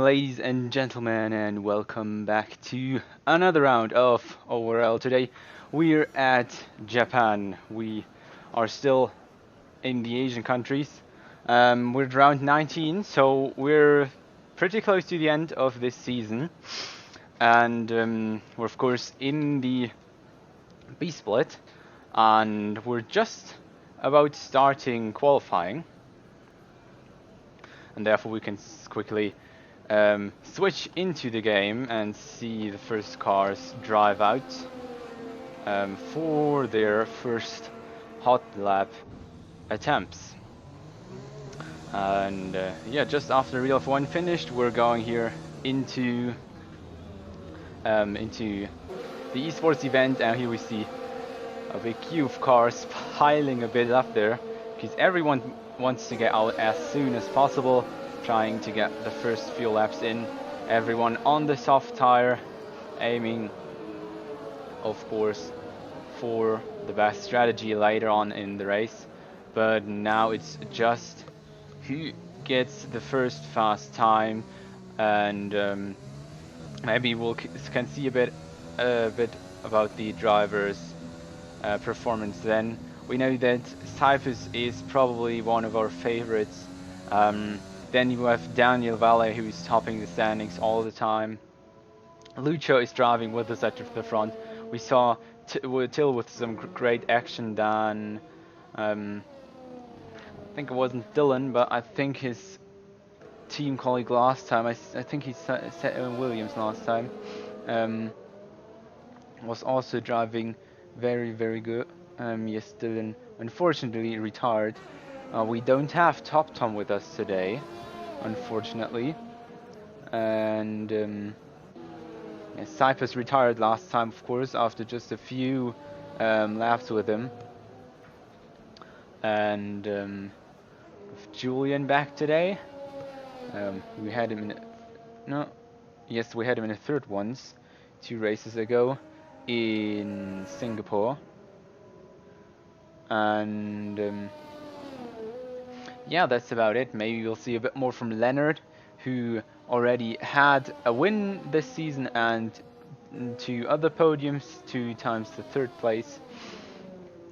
ladies and gentlemen, and welcome back to another round of ORL. Today we're at Japan. We are still in the Asian countries. We're at round 19, so we're pretty close to the end of this season. And we're of course in the B split, and we're just about starting qualifying. And therefore we can quickly switch into the game and see the first cars drive out for their first hot lap attempts. And yeah, just after Real F1 finished, we're going here into the esports event, and here we see a big queue of cars piling a bit up there because everyone wants to get out as soon as possible, trying to get the first few laps in. Everyone on the soft tire, aiming of course for the best strategy later on in the race. But now it's just who gets the first fast time, and maybe we'll can see a bit about the drivers' performance then. We know that HYPERX is probably one of our favorites. Then you have Daniel Valle, who is topping the standings all the time. Lucho is driving with us at the front. We saw Till with some great action. Dan, I think it wasn't Dylan, but I think his team colleague last time, I think he set Williams last time, was also driving very good. Yes, Dylan unfortunately retired. We don't have Top Tom with us today, unfortunately. And yes, HYPERX retired last time, of course, after just a few laps with him. And with Julian back today. We had him in we had him in a third once, 2 races ago in Singapore. And yeah, that's about it. Maybe we'll see a bit more from Leonard, who already had a win this season and 2 other podiums, 2 times the 3rd place.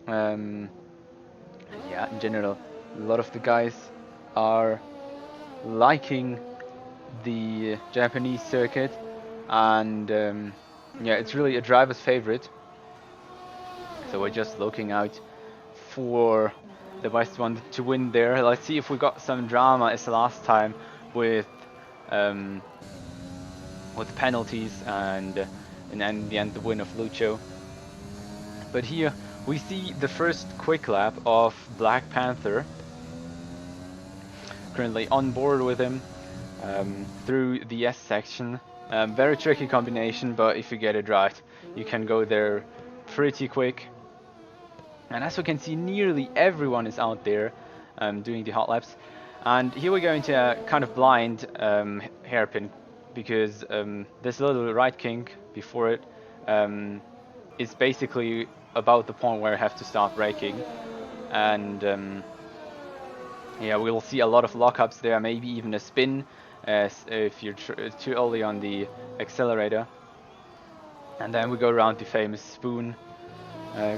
Yeah, in general, a lot of the guys are liking the Japanese circuit, and yeah, it's really a driver's favorite. So we're just looking out for the best one to win there. Let's see if we got some drama as last time with penalties and in the end the win of Lucho. But here we see the first quick lap of Black Panther, currently on board with him through the S section. Very tricky combination, but if you get it right, you can go there pretty quick. And as we can see, nearly everyone is out there doing the hot laps. And here we're going to a kind of blind hairpin, because this little right kink before it is basically about the point where I have to start braking. And yeah, we'll see a lot of lockups there, maybe even a spin if you're too early on the accelerator. And then we go around the famous spoon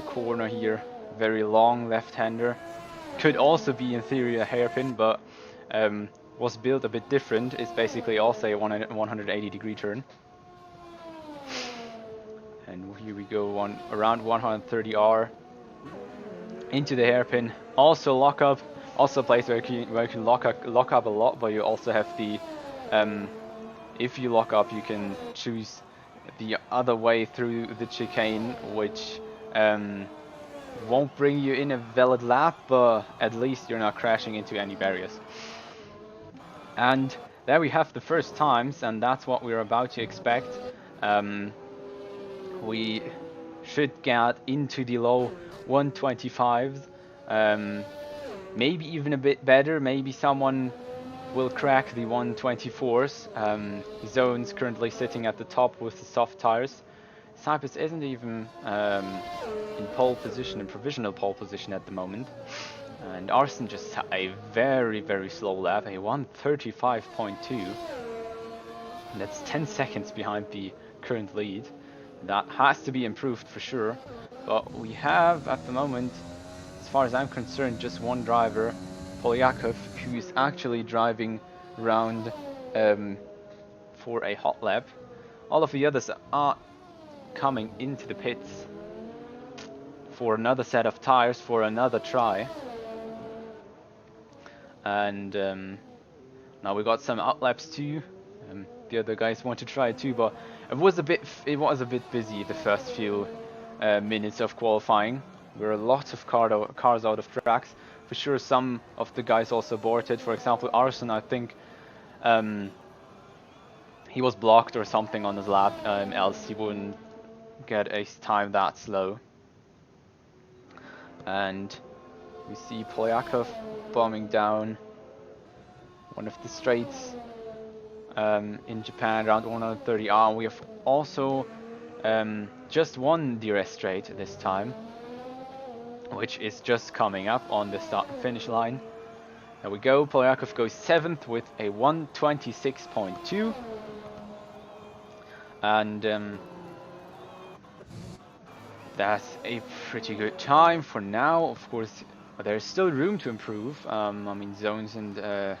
corner here. Very long left-hander. Could also be in theory a hairpin, but was built a bit different. It's basically also a 180-degree turn. And here we go on around 130R into the hairpin. Also lock up. Also a place where you can lock up a lot, but you also have the if you lock up, you can choose the other way through the chicane, which won't bring you in a valid lap, but at least you're not crashing into any barriers. And there we have the first times, and that's what we're about to expect. We should get into the low 125s, maybe even a bit better. Maybe someone will crack the 124s. Zone's currently sitting at the top with the soft tires. HYPERX isn't even in pole position, in provisional pole position at the moment. And Arsen just had a very slow lap, a 135.2. And that's 10 seconds behind the current lead. That has to be improved for sure. But we have, at the moment, as far as I'm concerned, just one driver, Polyakov, who's actually driving around for a hot lap. All of the others are coming into the pits for another set of tires, for another try. And now we got some out laps too. The other guys want to try it too, but it was a bit busy the first few minutes of qualifying. There were a lot of cars out of tracks. For sure, some of the guys also aborted. For example, Arson, I think he was blocked or something on his lap, else he wouldn't get a time that slow. And we see Polyakov bombing down one of the straights in Japan around 130R. We have also just won DRS straight this time, which is just coming up on the start and finish line. There we go. Polyakov goes 7th with a 126.2. And that's a pretty good time for now. Of course, there's still room to improve. I mean, Zones and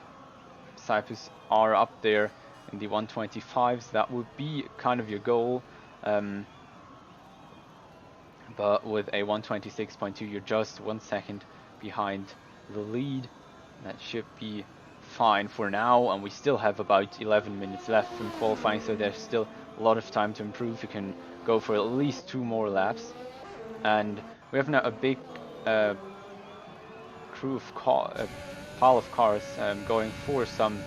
Cyprus are up there in the 125s. That would be kind of your goal. But with a 126.2, you're just 1 second behind the lead. That should be fine for now, and we still have about 11 minutes left from qualifying, so there's still a lot of time to improve. You can go for at least 2 more laps. And we have now a big pile of cars going for some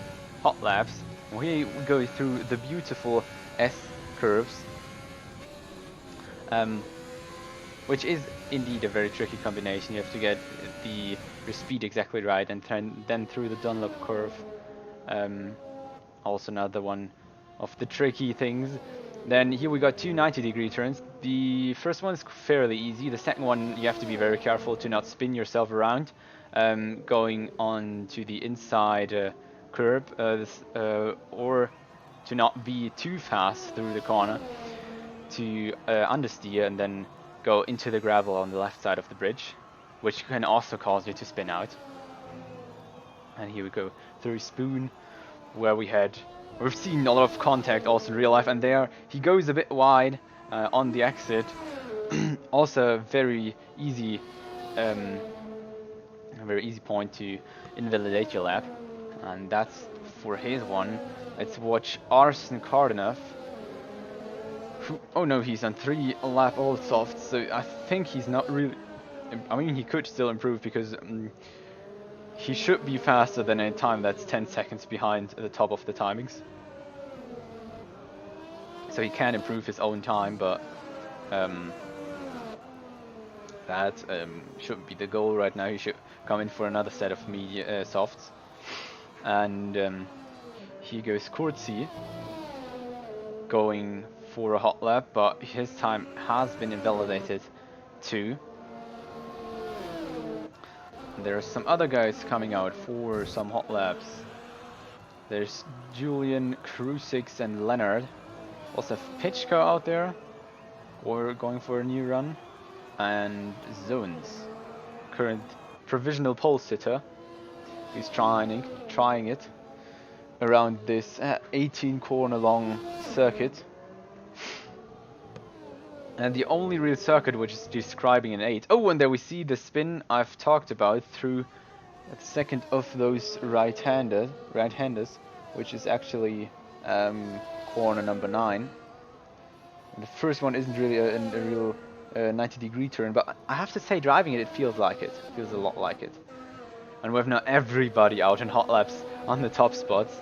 hot laps. We go through the beautiful S curves, which is indeed a very tricky combination. You have to get your speed exactly right, and then through the Dunlop curve. Also another one of the tricky things. Then here we got 2 90-degree turns. The first one is fairly easy. The second one, you have to be very careful to not spin yourself around, going on to the inside curb, or to not be too fast through the corner, to understeer and then go into the gravel on the left side of the bridge, which can also cause you to spin out. And here we go through Spoon, where we've seen a lot of contact also in real life, and there he goes a bit wide on the exit. Also a very easy point to invalidate your lap, and that's for his one. Let's watch Arsen Kardanov. Oh no, he's on 3 lap old softs, so I think he's not really. I mean, he could still improve because he should be faster than a time that's 10 seconds behind the top of the timings. So he can improve his own time, but that shouldn't be the goal right now. He should come in for another set of softs. And here goes Kurzi, going for a hot lap, but his time has been invalidated too. There are some other guys coming out for some hot laps. There's Julian, Krusix and Leonard. Also Pitchko out there, or going for a new run. And Zones, current provisional pole sitter, who's trying it around this 18 corner long circuit. And the only real circuit which is describing an 8. Oh, and there we see the spin I've talked about through the second of those right-handers, which is actually corner number 9. And the first one isn't really a real 90-degree turn, but I have to say, driving it feels like it. It feels a lot like it. And we have now everybody out in hot laps on the top spots.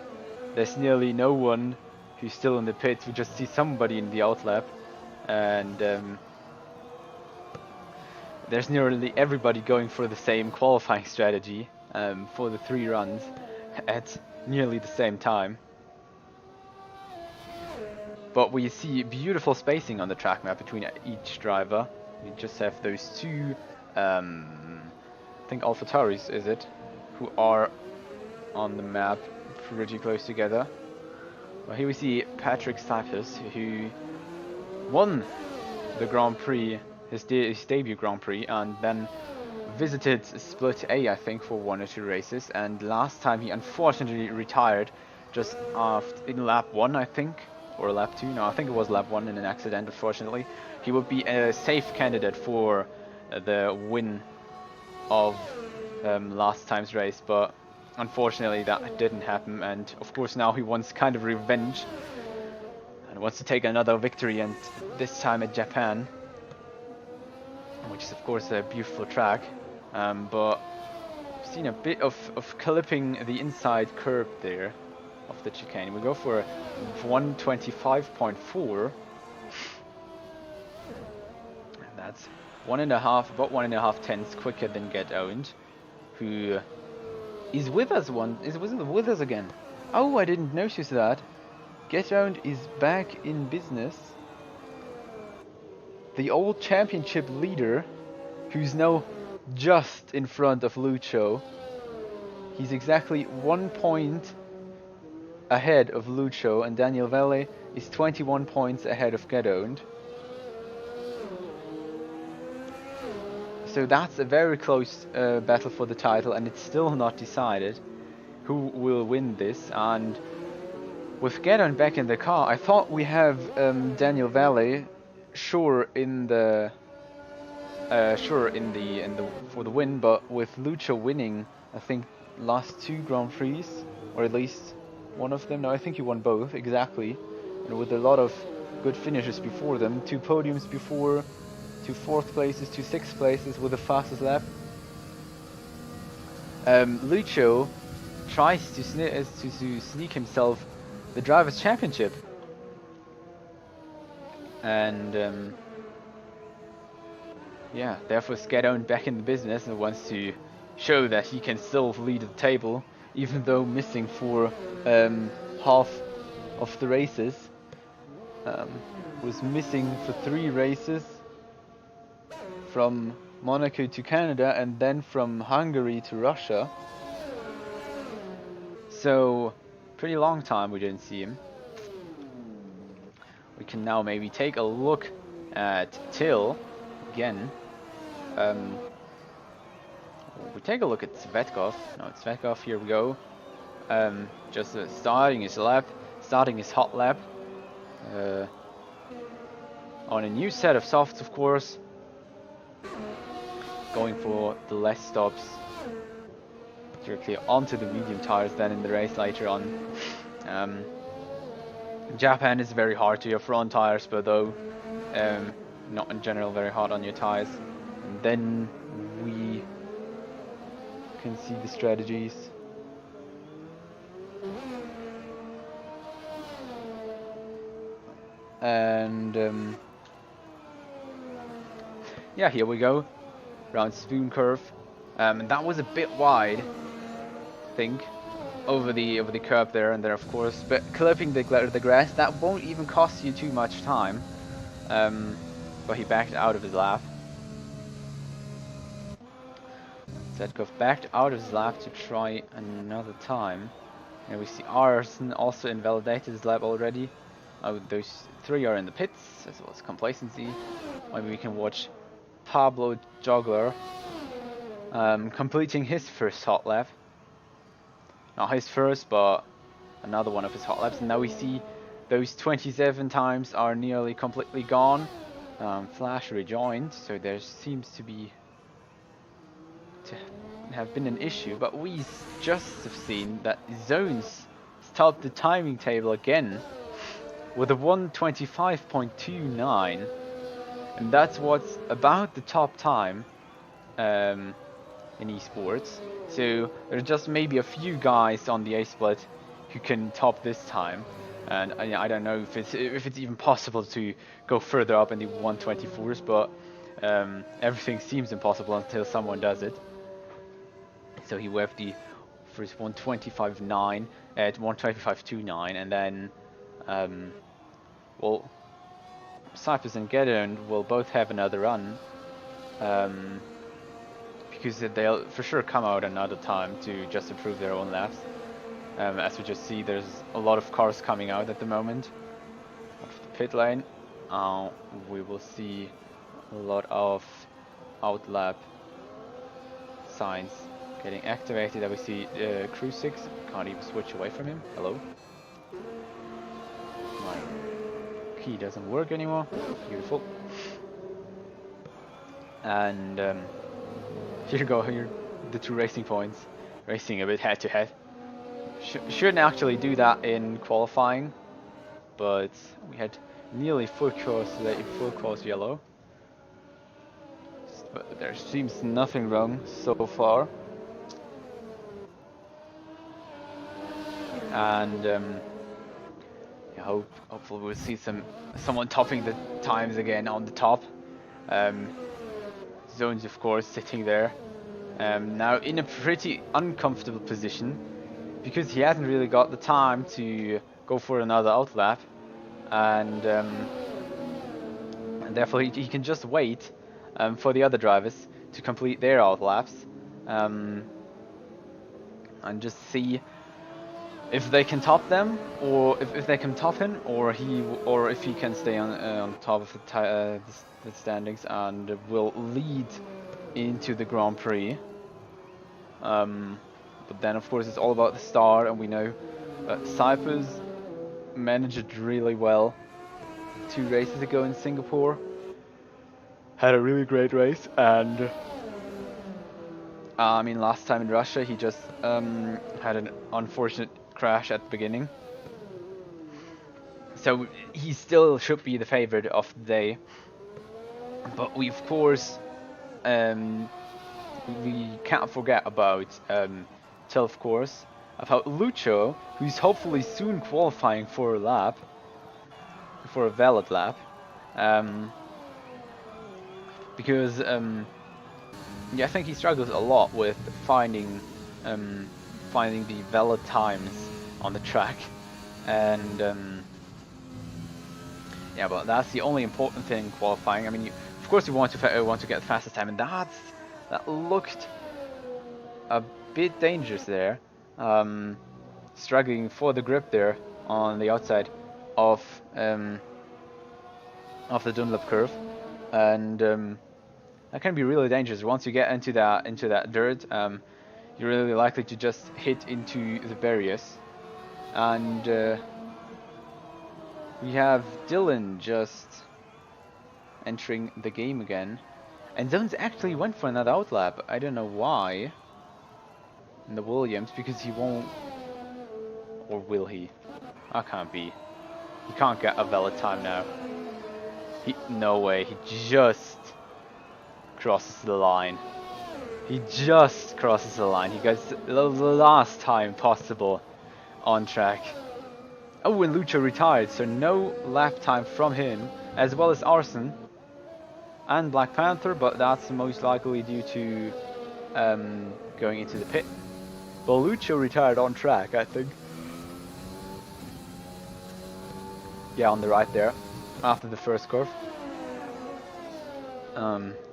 There's nearly no one who's still in the pits. We just see somebody in the out lap. And there's nearly everybody going for the same qualifying strategy for the 3 runs at nearly the same time. But we see beautiful spacing on the track map between each driver. We just have those 2, I think AlphaTauris is it, who are on the map pretty close together. Well, here we see Patrick Cyphers, who won the Grand Prix, his debut Grand Prix, and then visited Split A, I think, for 1 or 2 races. And last time he unfortunately retired just after, in lap 1, I think, or lap 2. No, I think it was lap 1 in an accident, unfortunately. He would be a safe candidate for the win of last time's race, but unfortunately that didn't happen. And of course now he wants kind of revenge and wants to take another victory, and this time at Japan, which is of course a beautiful track. But I've seen a bit of clipping the inside curb there of the chicane. We go for 125.4. That's about 1.5 tenths quicker than Get Owned, who is with us with us again. Oh, I didn't notice that. Get Owned is back in business. The old championship leader, who's now just in front of Lucho. He's exactly 1 point ahead of Lucho, and Daniel Valle is 21 points ahead of Get Owned. So that's a very close battle for the title, and it's still not decided who will win this. And with Get Owned back in the car, I thought we have Daniel Valle sure in the for the win, but with Lucho winning, I think last 2 Grand Prix, or at least one of them. No, I think he won both exactly, and with a lot of good finishes before them, 2 podiums before, 2 4th places, 2 6th places with the fastest lap. Lucho tries to sneak himself the Drivers' Championship, and yeah, therefore Get Owned back in the business and wants to show that he can still lead the table, even though missing for half of the races. Was missing for 3 races, from Monaco to Canada and then from Hungary to Russia. So pretty long time we didn't see him. We can now maybe take a look at Till again. We take a look at Svetkov. No, it's Svetkov, here we go. Just starting his hot lap. On a new set of softs, of course. Going for the less stops directly onto the medium tires than in the race later on. Japan is very hard to your front tires, but though not in general very hard on your tires. And then we can see the strategies. And yeah, here we go. Round spoon curve. And that was a bit wide, I think, over the curb there, and then of course, but clipping the grass, that won't even cost you too much time. But he backed out of his lap. Zetkov backed out of his lap to try another time. And we see Arsen also invalidated his lap already. Those 3 are in the pits, as well as complacency. Maybe we can watch Pablo Jogler completing his first hot lap. Not his first, but another one of his hot laps. And now we see those 27 times are nearly completely gone. Flash rejoined, so there seems to have been an issue. But we just have seen that Zones topped the timing table again with a 125.29. And that's what's about the top time in esports. So there's just maybe a few guys on the A split who can top this time, and I don't know if it's even possible to go further up in the 124s, but everything seems impossible until someone does it. So he waved the first 125.9 at 125.29, and then well, Cyprus and Get Owned will both have another run, because they'll for sure come out another time to just improve their own laps. As we just see, there's a lot of cars coming out at the moment of the pit lane. We will see a lot of outlap signs getting activated. That we see Crew 6 can't even switch away from him. Hello. My key doesn't work anymore. Beautiful. And here you go. Here, the two racing points, racing a bit head to head. Shouldn't actually do that in qualifying, but we had nearly full course yellow. But there seems nothing wrong so far. And hopefully we'll see someone topping the times again on the top. Zones, of course, sitting there now in a pretty uncomfortable position because he hasn't really got the time to go for another outlap, and therefore he can just wait for the other drivers to complete their outlaps, and just see if they can top them, or if they can top him, or if he can stay on top of the standings and will lead into the Grand Prix. But then of course it's all about the start, and we know HYPERX managed it really well 2 races ago in Singapore. Had a really great race, and I mean last time in Russia he just had an unfortunate crash at the beginning. So he still should be the favorite of the day. But we of course we can't forget about of course about Lucho, who's hopefully soon qualifying for a valid lap, because yeah, I think he struggles a lot with finding the valid times on the track, and yeah, but that's the only important thing in qualifying. I mean, of course you want to get the fastest time, and that looked a bit dangerous there, struggling for the grip there on the outside of the Dunlop curve, and that can be really dangerous. Once you get into that dirt, you're really likely to just hit into the barriers. And we have Dylan just entering the game again, and Zones actually went for another outlap. I don't know why in the Williams, because he won't, or will he? That can't be. He can't get a valid time now. No way. He just crosses the line. He just crosses the line. He gets the last time possible on track. Oh, and Lucho retired, so no lap time from him, as well as Arson and Black Panther, but that's most likely due to going into the pit. But Lucho retired on track, I think. Yeah, on the right there, after the first curve.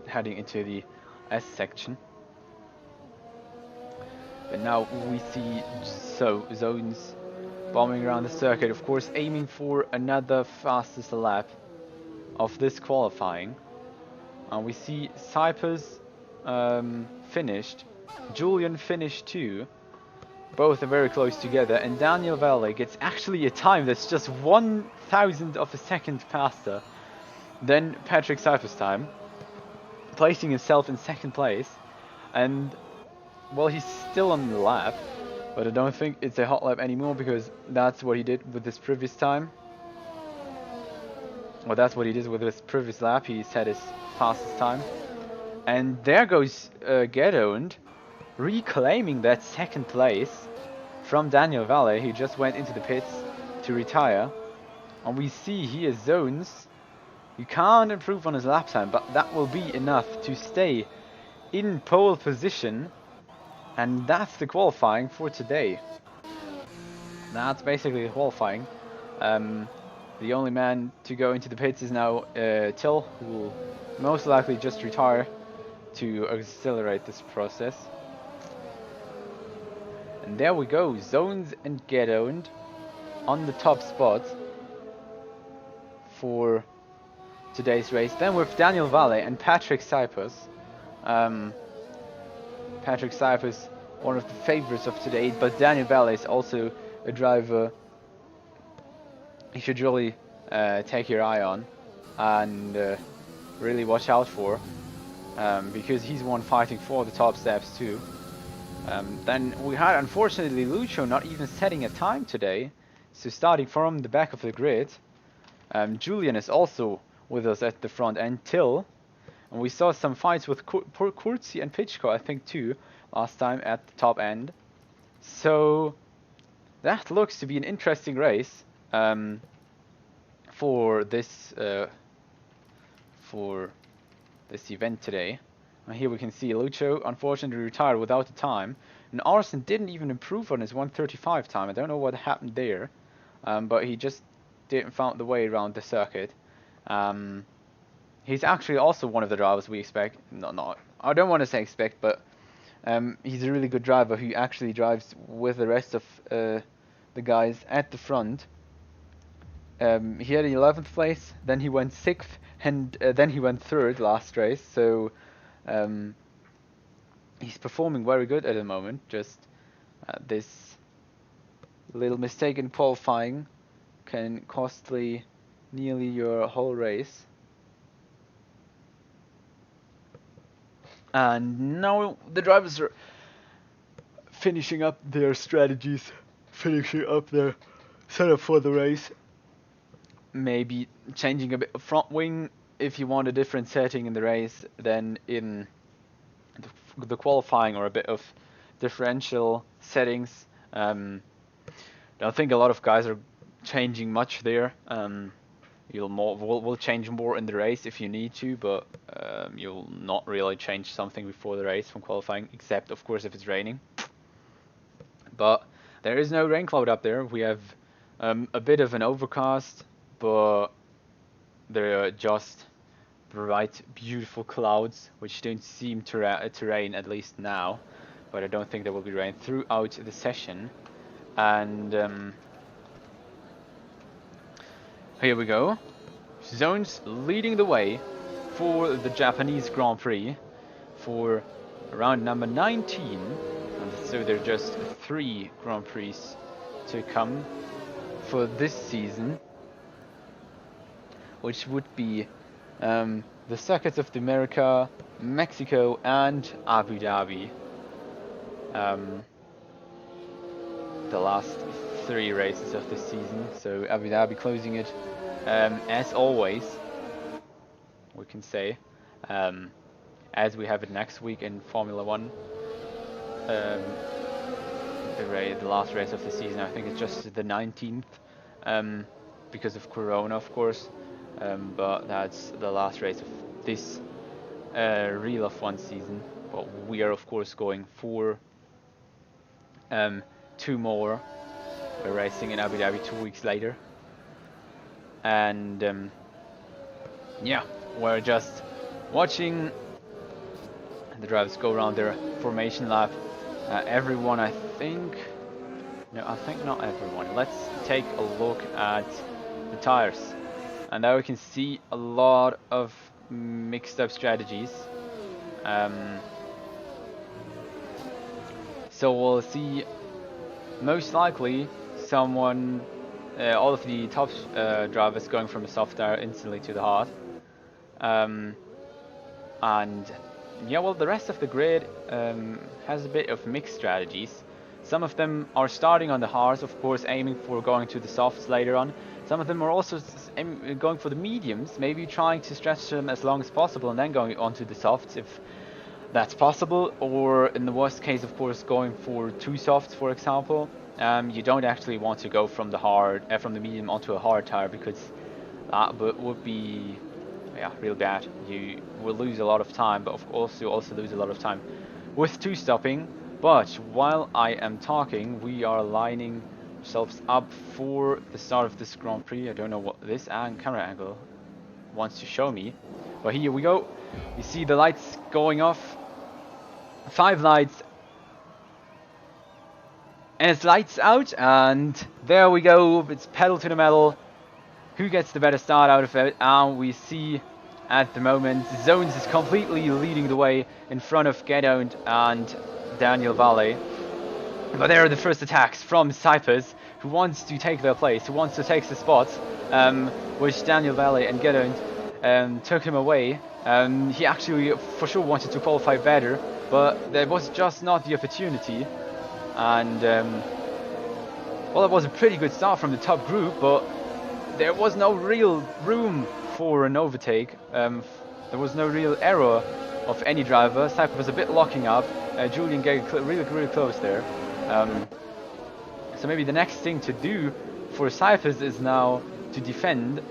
Heading into the S section. But now we see Zones bombing around the circuit, of course aiming for another fastest lap of this qualifying. And we see HYPERX finished, Julian finished too. Both are very close together, and Daniel Valle gets actually a time that's just 1,000th of a second faster than Patrick HYPERX's time, placing himself in second place. And well, he's still on the lap, but I don't think it's a hot lap anymore, because that's what he did with his previous time. Well, that's what he did with his previous lap. He set his fastest time. And there goes Get Owned, reclaiming that second place from Daniel Valle, who just went into the pits to retire. And we see here Zones. You can't improve on his lap time, but that will be enough to stay in pole position. And that's the qualifying for today. That's basically the qualifying. The only man to go into the pits is now Till, who will most likely just retire to accelerate this process. And there we go, Zones and Get Owned on the top spot for today's race. Then with Daniel Valle and Patrick Cypers. Patrick Cypers, one of the favorites of today, but Daniel Valle is also a driver you should really take your eye on and really watch out for, because he's one fighting for the top steps too. Then we had, unfortunately, Lucho not even setting a time today, so starting from the back of the grid. Julian is also with us at the front end, Till, and we saw some fights with Kurzi and Pitchko, I think too, last time at the top end. So that looks to be an interesting race for this event today. And here we can see Lucho unfortunately retired without a time, and Arsen didn't even improve on his 1:35 time. I don't know what happened there, but he just didn't find the way around the circuit. He's actually also one of the drivers we expect. No, I don't want to say expect, but he's a really good driver who actually drives with the rest of the guys at the front. He had 11th place, then he went 6th, and then he went 3rd last race. So he's performing very good at the moment. Just this little mistake in qualifying can costly nearly your whole race. And now the drivers are finishing up their strategies, finishing up their setup for the race. Maybe changing a bit of front wing if you want a different setting in the race than in the qualifying, or a bit of differential settings. Don't think a lot of guys are changing much there. We'll change more in the race if you need to, but you'll not really change something before the race from qualifying, except of course if it's raining. But there is no rain cloud up there. We have a bit of an overcast, but they're just bright, beautiful clouds, which don't seem to rain, at least now. But I don't think there will be rain throughout the session. And here we go. Zones leading the way for the Japanese Grand Prix for round number 19. And so there are just 3 Grand Prix to come for this season, which would be the Circuits of America, Mexico, and Abu Dhabi. The last 3 races of this season. So Abu Dhabi closing it, as always, we can say, as we have it next week in Formula 1. The last race of the season, I think it's just the 19th, because of Corona, of course. But that's the last race of this Real F1 season. But we are of course going for 2 more. We're racing in Abu Dhabi 2 weeks later, and yeah, we're just watching the drivers go around their formation lap. Everyone, I think not everyone. Let's take a look at the tires. And now we can see a lot of mixed up strategies. So we'll see most likely someone, all of the top drivers going from the soft tire instantly to the hard. And yeah, well, the rest of the grid has a bit of mixed strategies. Some of them are starting on the hards, of course, aiming for going to the softs later on. Some of them are also going for the mediums, maybe trying to stretch them as long as possible and then going onto the softs if that's possible. Or in the worst case, of course, going for 2 softs, for example. You don't actually want to go from the medium onto a hard tire, because that would be real bad. You will lose a lot of time, but of course you also lose a lot of time with 2 stopping. But while I am talking, we are lining ourselves up for the start of this Grand Prix. I don't know what this camera angle wants to show me, but here we go. You see the lights going off. 5 lights And it's lights out, and there we go. It's pedal to the metal. Who gets the better start out of it? And we see at the moment Zones is completely leading the way in front of Gedoned and Daniel Valle. But there are the first attacks from HYPERX, who wants to take their place, who wants to take the spots, which Daniel Valle and Gedoned took him away. He actually for sure wanted to qualify better, but there was just not the opportunity. And well, it was a pretty good start from the top group, but there was no real room for an overtake. There was no real error of any driver. HYPERX was a bit locking up. Julian getting really close there. So maybe the next thing to do for HYPERX is now to defend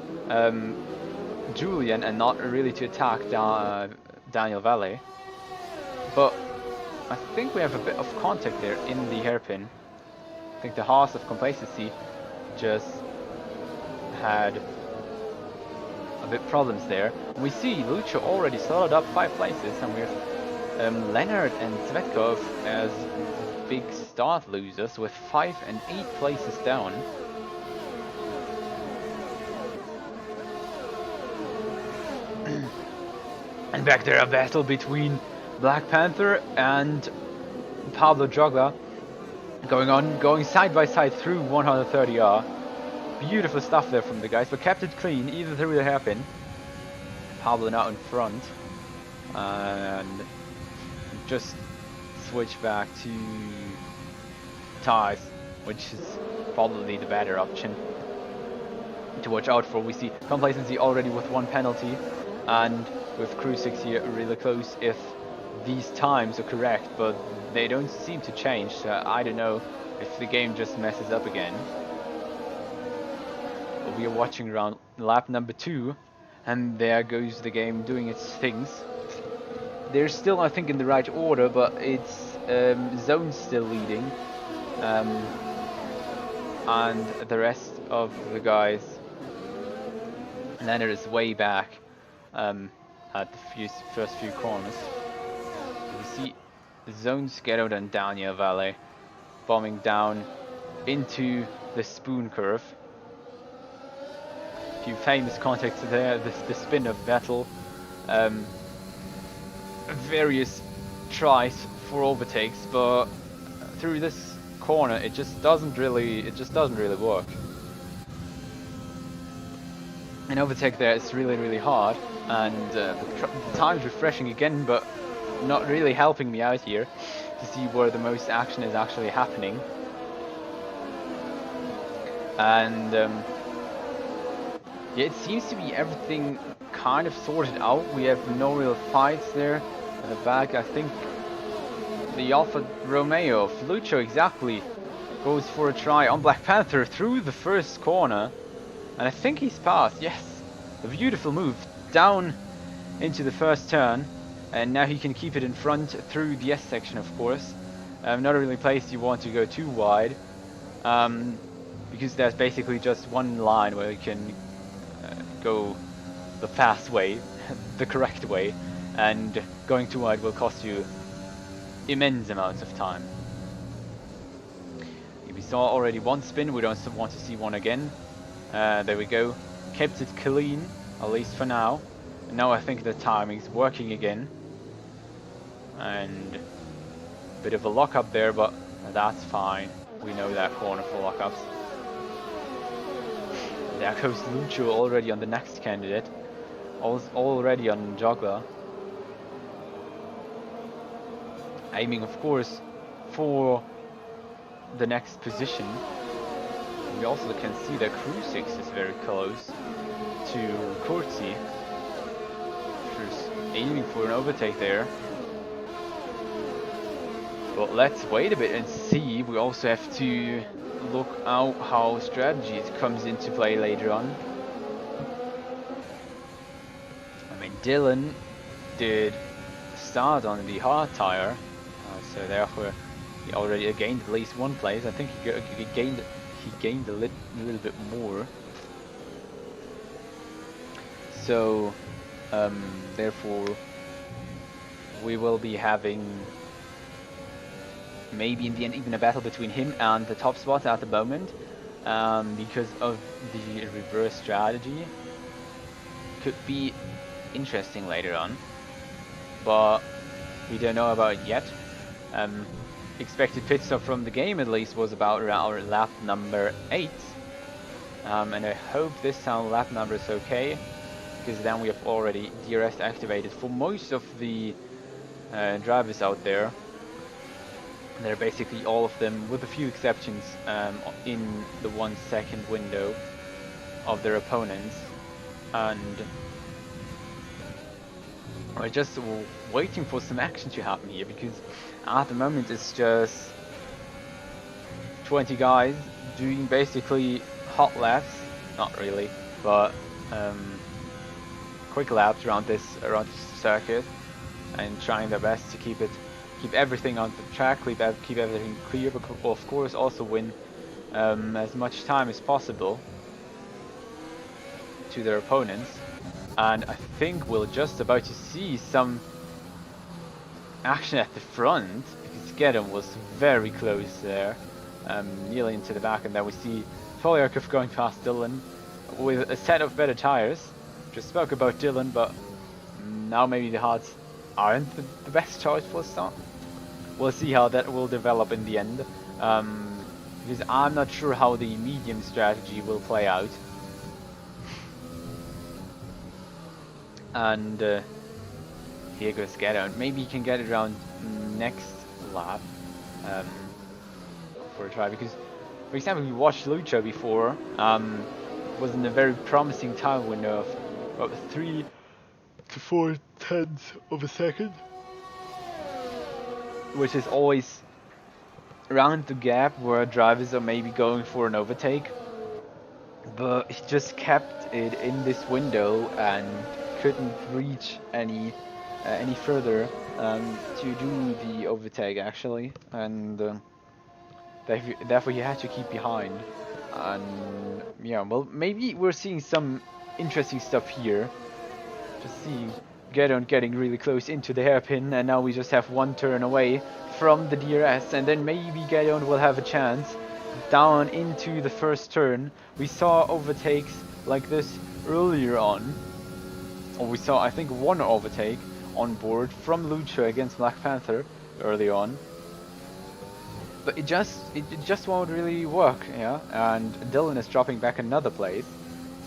Julian and not really to attack Daniel Valle. But I think we have a bit of contact there in the hairpin. I think the horse of complacency just had a bit problems there. We see Lucho already started up 5 places, and we have Leonard and Svetkov as big start losers with 5 and 8 places down. And back there a battle between Black Panther and Pablo Jogla going side by side through 130R. Beautiful stuff there from the guys, but kept it clean even through the hairpin. Pablo now in front, and just switch back to ties, which is probably the better option to watch out for. We see complacency already with 1 penalty, and with Crew 6 here really close if these times are correct, but they don't seem to change, so I don't know if the game just messes up again. But we are watching around lap number 2, and there goes the game doing its things. They're still, I think, in the right order, but it's Zone still leading, and the rest of the guys, Leonard is way back at the first few corners. We see Zone Skedo and Daniel Valle bombing down into the spoon curve. A few famous contacts there, the spin of battle, various tries for overtakes, but through this corner it just doesn't really work. An overtake there is really hard, and the time's refreshing again, but not really helping me out here to see where the most action is actually happening. And yeah, it seems to be everything kind of sorted out. We have no real fights there. In the back, I think the Alfa Romeo of Lucho exactly goes for a try on Black Panther through the first corner, and I think he's passed. Yes, a beautiful move down into the first turn, and now he can keep it in front through the S section, of course. Not a really place you want to go too wide, because there's basically just one line where you can go the fast way, the correct way, and going too wide will cost you immense amounts of time. We saw already 1 spin, we don't want to see one again. There we go, kept it clean, at least for now. And now I think the timing's working again. And a bit of a lock-up there, but that's fine. We know that corner for lock-ups. There goes Lucho already on the next candidate. Already on Jogla. Aiming, of course, for the next position. We also can see that Crew 6 is very close to Corti. Just aiming for an overtake there. But let's wait a bit and see. We also have to look out how strategy comes into play later on. I mean, Dylan did start on the hard tire, so therefore he already gained at least 1 place. I think he gained a little bit more. So therefore we will be having maybe in the end even a battle between him and the top spot at the moment, because of the reverse strategy. Could be interesting later on, but we don't know about it yet. Expected pit stop from the game at least was about our lap number 8, and I hope this time lap number is okay, because then we have already DRS activated for most of the drivers out there. They're basically all of them, with a few exceptions, in the 1 second window of their opponents, and we're just waiting for some action to happen here, because at the moment it's just 20 guys doing basically hot laps, not really, but quick laps around this circuit, and trying their best to keep everything on the track, keep everything clear, but of course also win as much time as possible to their opponents. And I think we're just about to see some action at the front, because Gedon was very close there, nearly into the back, and then we see Polyarkov going past Dylan with a set of better tires. Just spoke about Dylan, but now maybe the hards aren't the best choice for a start. We'll see how that will develop in the end, because I'm not sure how the medium strategy will play out. And here goes Gedon. Maybe he can get it around next lap for a try, because for example we watched Lucha before, was in a very promising time window of about 3 to 4 tenths of a second, which is always around the gap where drivers are maybe going for an overtake, but he just kept it in this window and couldn't reach any further to do the overtake actually, and therefore he had to keep behind. And yeah, well, maybe we're seeing some interesting stuff here. Just seeing Gedon getting really close into the hairpin, and now we just have one turn away from the DRS, and then maybe Gedon will have a chance down into the first turn. We saw overtakes like this earlier on, or we saw, I think, one overtake on board from Lucha against Black Panther early on, but it just won't really work, yeah. And Dylan is dropping back another place.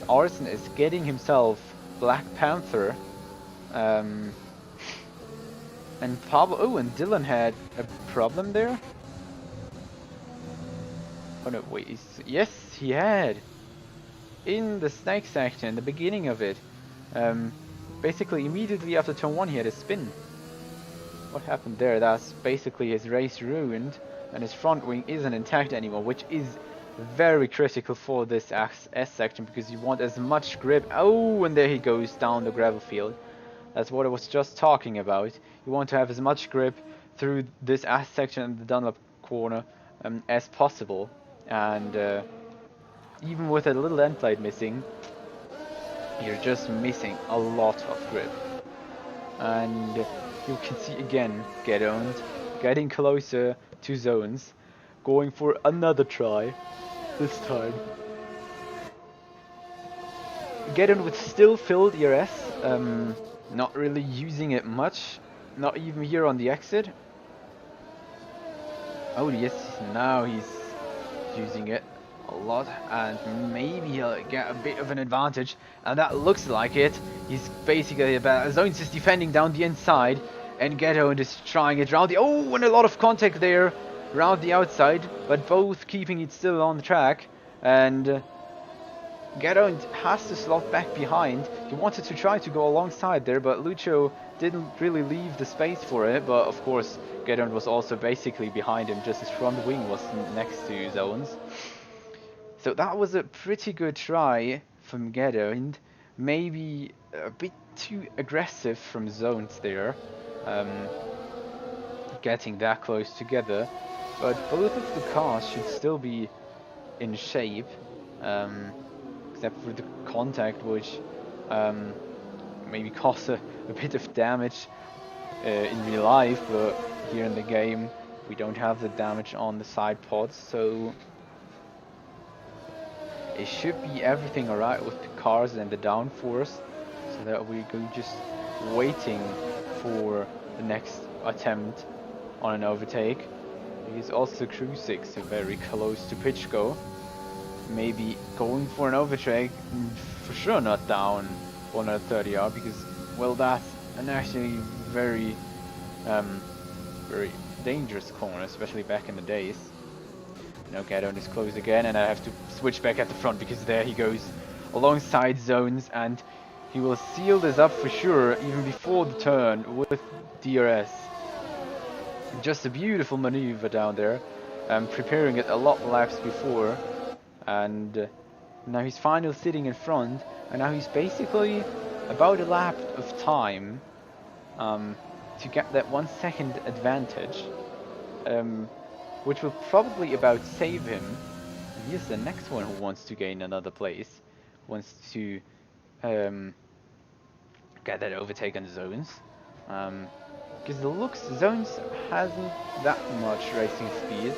Arson is getting himself Black Panther, and Pablo. Oh, and Dylan had a problem there. Oh no, wait. Yes, he had. In the snake section, the beginning of it. Basically, immediately after turn 1, he had a spin. What happened there? That's basically his race ruined, and his front wing isn't intact anymore, which is very critical for this S section, because you want as much grip. Oh, and there he goes down the gravel field. That's what I was just talking about. You want to have as much grip through this S section and the Dunlop corner as possible, and even with a little end plate missing, you're just missing a lot of grip. And you can see again Gedon getting closer to zones, going for another try this time. Gedon with still filled ERS, not really using it much, not even here on the exit. Oh yes, now he's using it a lot, and maybe he'll get a bit of an advantage, and that looks like it. He's basically Zones is defending down the inside, and Gedon is trying it around the, oh, and a lot of contact there around the outside, but both keeping it still on the track, and Gedon has to slot back behind. He wanted to try to go alongside there, but Lucho didn't really leave the space for it, but of course Gedon was also basically behind him, just his front wing was next to Zones. So that was a pretty good try from Gedon, maybe a bit too aggressive from Zones there, getting that close together, but both of the cars should still be in shape, except for the contact, which maybe caused a bit of damage in real life, but here in the game We don't have the damage on the side pods, so it should be everything alright with the cars and the downforce, so that we go just waiting for the next attempt on an overtake. He's also cruising, so very close to pitch go. Maybe going for an overtake, for sure not down 130R, because, well, that's an actually very very dangerous corner, especially back in the days. Now Gadon is close again, and I have to switch back at the front because there he goes alongside zones, and he will seal this up for sure even before the turn with DRS. Just a beautiful maneuver down there, preparing it a lot laps before, and now he's finally sitting in front, and now he's basically about a lap of time to get that 1 second advantage, which will probably about save him. And here's the next one who wants to gain another place, wants to get that overtake on zones. Because the looks, zones hasn't that much racing speed.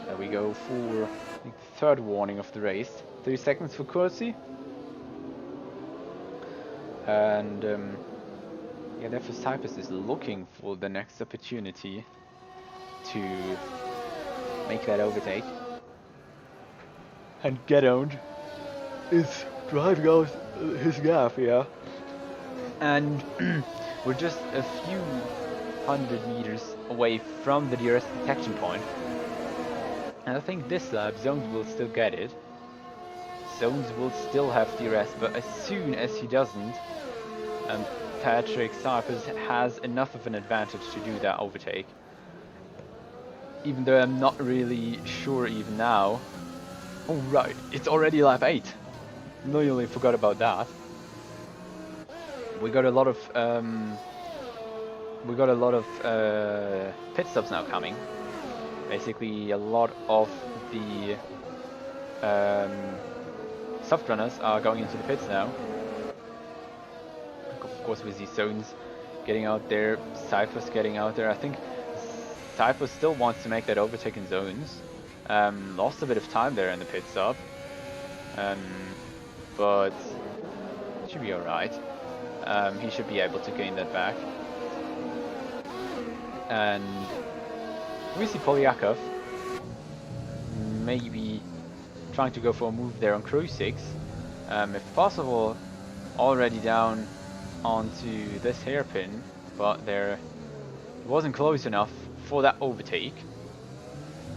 There we go for the third warning of the race. 30 seconds for courtesy. And yeah, therefore HYPERX is looking for the next opportunity to make that overtake. And Gedoned is driving out his gap, yeah. And we're just a few hundred meters away from the DRS detection point. And I think this lap, Zones will still get it. Zones will still have DRS, but as soon as he doesn't, Patrick HYPERX has enough of an advantage to do that overtake. Even though I'm not really sure even now. Oh right, it's already lap 8. Nearly forgot about that. We got a lot of pit stops now coming. Basically, a lot of the soft runners are going into the pits now. Of course, with these zones getting out there, HYPERX getting out there. I think HYPERX still wants to make that overtake in zones. Lost a bit of time there in the pit stop, but it should be alright. He should be able to gain that back. And we see Polyakov maybe trying to go for a move there on Crew 6. If possible, already down onto this hairpin, but there wasn't close enough for that overtake.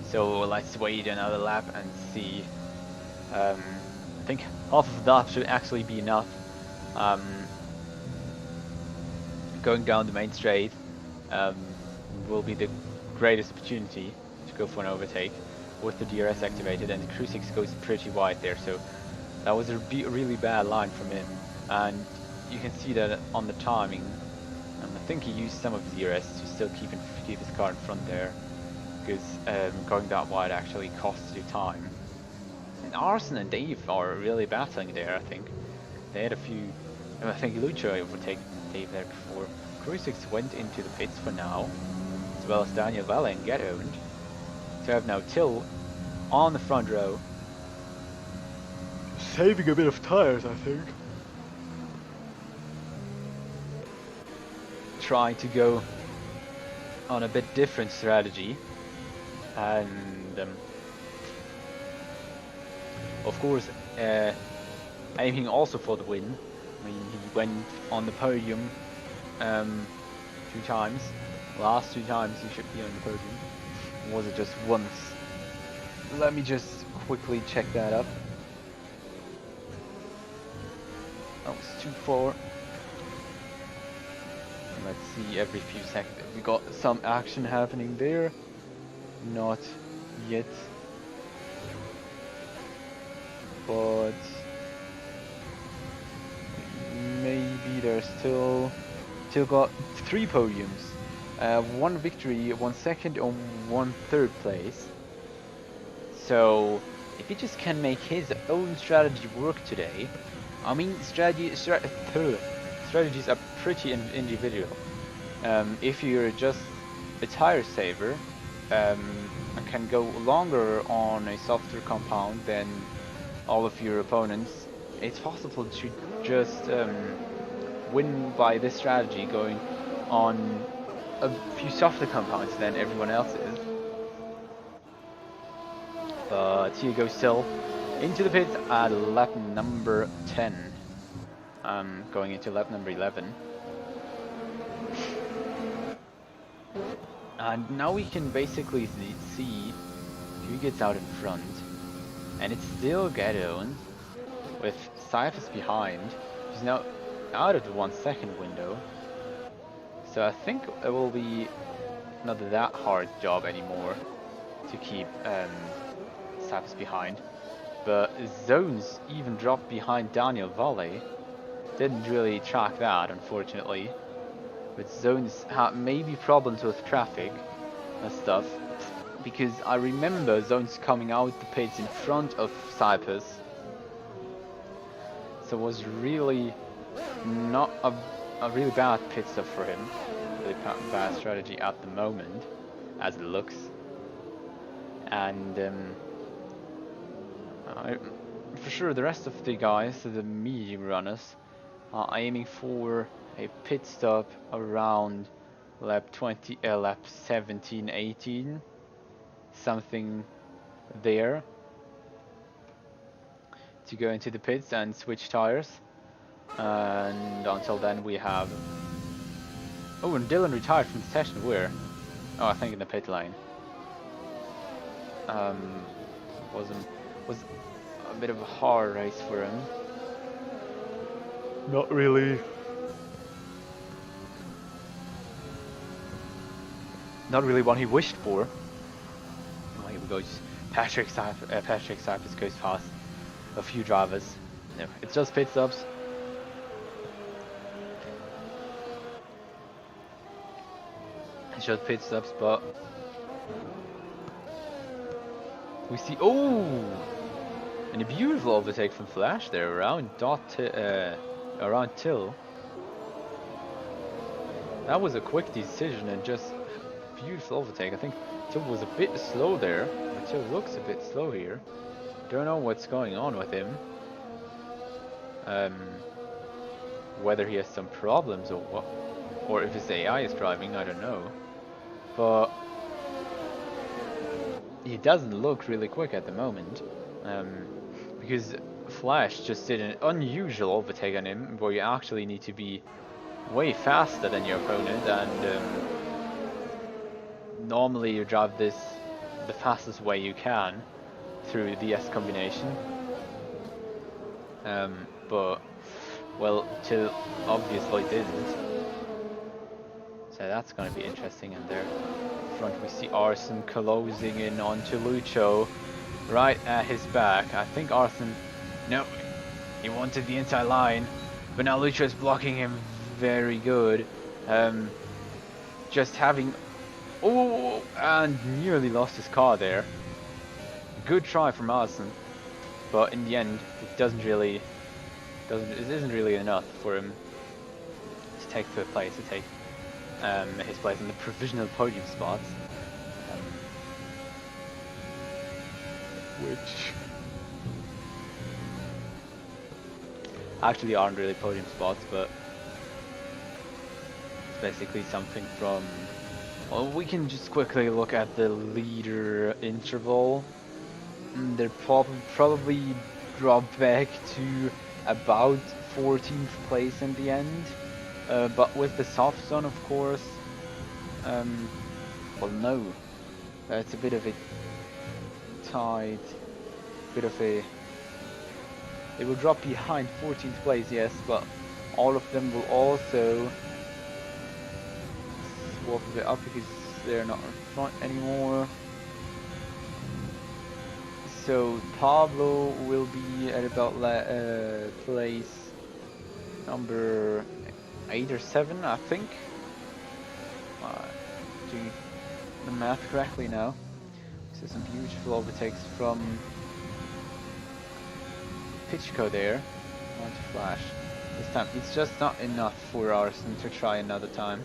So let's wait another lap and see. I think half of that should actually be enough. Going down the main straight will be the greatest opportunity to go for an overtake with the DRS activated, and the Crew 6 goes pretty wide there, so that was a really bad line from him, and you can see that on the timing. I think he used some of the DRS to still keep his car in front there, because going that wide actually costs you time. And Arsen and Dave are really battling there. I think they had a few. I think Lucha overtaken Dave there before. Crew 6 went into the pits for now, as well as Daniel Valle and Get Owned. So I have now Till on the front row, saving a bit of tires, I think. Trying to go on a bit different strategy, and of course aiming also for the win. I mean, he went on the podium 2 times. Last 2 times he should be on the podium. Or was it just once? Let me just quickly check that up. That was 2-4. Let's see, every few seconds we got some action happening there. Not yet, but maybe there's still got 3 podiums, 1 victory, 1 second, and 1 third place. So if he just can make his own strategy work today, I mean, strategies are pretty individual. If you're just a tire saver, can go longer on a softer compound than all of your opponents, it's possible to just win by this strategy, going on a few softer compounds than everyone else is. But here goes still into the pit at lap number 10. Going into lap number 11. And now we can basically see who gets out in front. And it's still Gedon with Cyphers behind. He's now out of the 1 second window. So I think it will be not that hard job anymore to keep Cyphers behind. But Zones even dropped behind Daniel Valle. Didn't really track that, unfortunately. But Zones had maybe problems with traffic and stuff, because I remember Zones coming out the pits in front of Cyprus, so it was really not a really bad pit stop for him. Really bad strategy at the moment, as it looks. And for sure the rest of the guys, the medium runners, are aiming for a pit stop around lap 17, 18, something there, to go into the pits and switch tires. And until then we have... Oh, and Dylan retired from the session. Where? Oh, I think in the pit lane. Was a bit of a hard race for him. Not really. Not really one he wished for. Oh, here we go. Patrick Cyphers goes past a few drivers. No, it's just pit stops. It's just pit stops, but we see, oh, and a beautiful overtake from Flash there around around Till. That was a quick decision and just beautiful overtake. I think Till was a bit slow there. Till looks a bit slow here. Don't know what's going on with him. Whether he has some problems or what, or if his AI is driving, I don't know. But he doesn't look really quick at the moment, because Flash just did an unusual overtake on him, where you actually need to be way faster than your opponent, and normally you drive this the fastest way you can through the S combination. But well, Till obviously didn't. So that's going to be interesting. And there in front we see Arson closing in onto Lucho right at his back. I think Arson, no, he wanted the inside line, but now Lucho is blocking him very good. Just having, oh, and nearly lost his car there. Good try from Arson, but in the end it isn't really enough for him to take third place, to take his place in the provisional podium spots, which actually aren't really podium spots, but it's basically something from, well, we can just quickly look at the leader interval. They're probably dropped back to about 14th place in the end, but with the soft zone, of course, well, no, it's a bit of a tight, they will drop behind 14th place, yes, but all of them will also swap a bit up because they're not in front anymore. So Pablo will be at about place number 8 or 7, I think. Doing the math correctly now. So some beautiful overtakes from Pitchko there onto Flash. This time it's just not enough for Arson to try another time.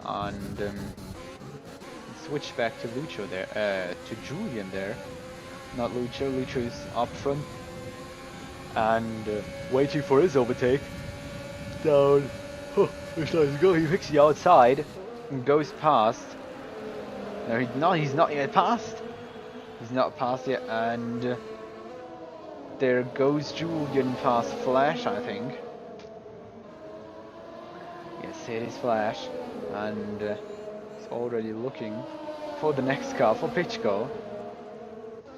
And switch back to Lucho there, to Julian there. Not Lucho. Lucho is up front and waiting for his overtake. Down. Oh, it's nice to go. He picks the outside and goes past. No, he's not yet past. He's not past yet, and there goes Julian past Flash, I think. Yes, it is Flash, and he's already looking for the next car, for Pitchko,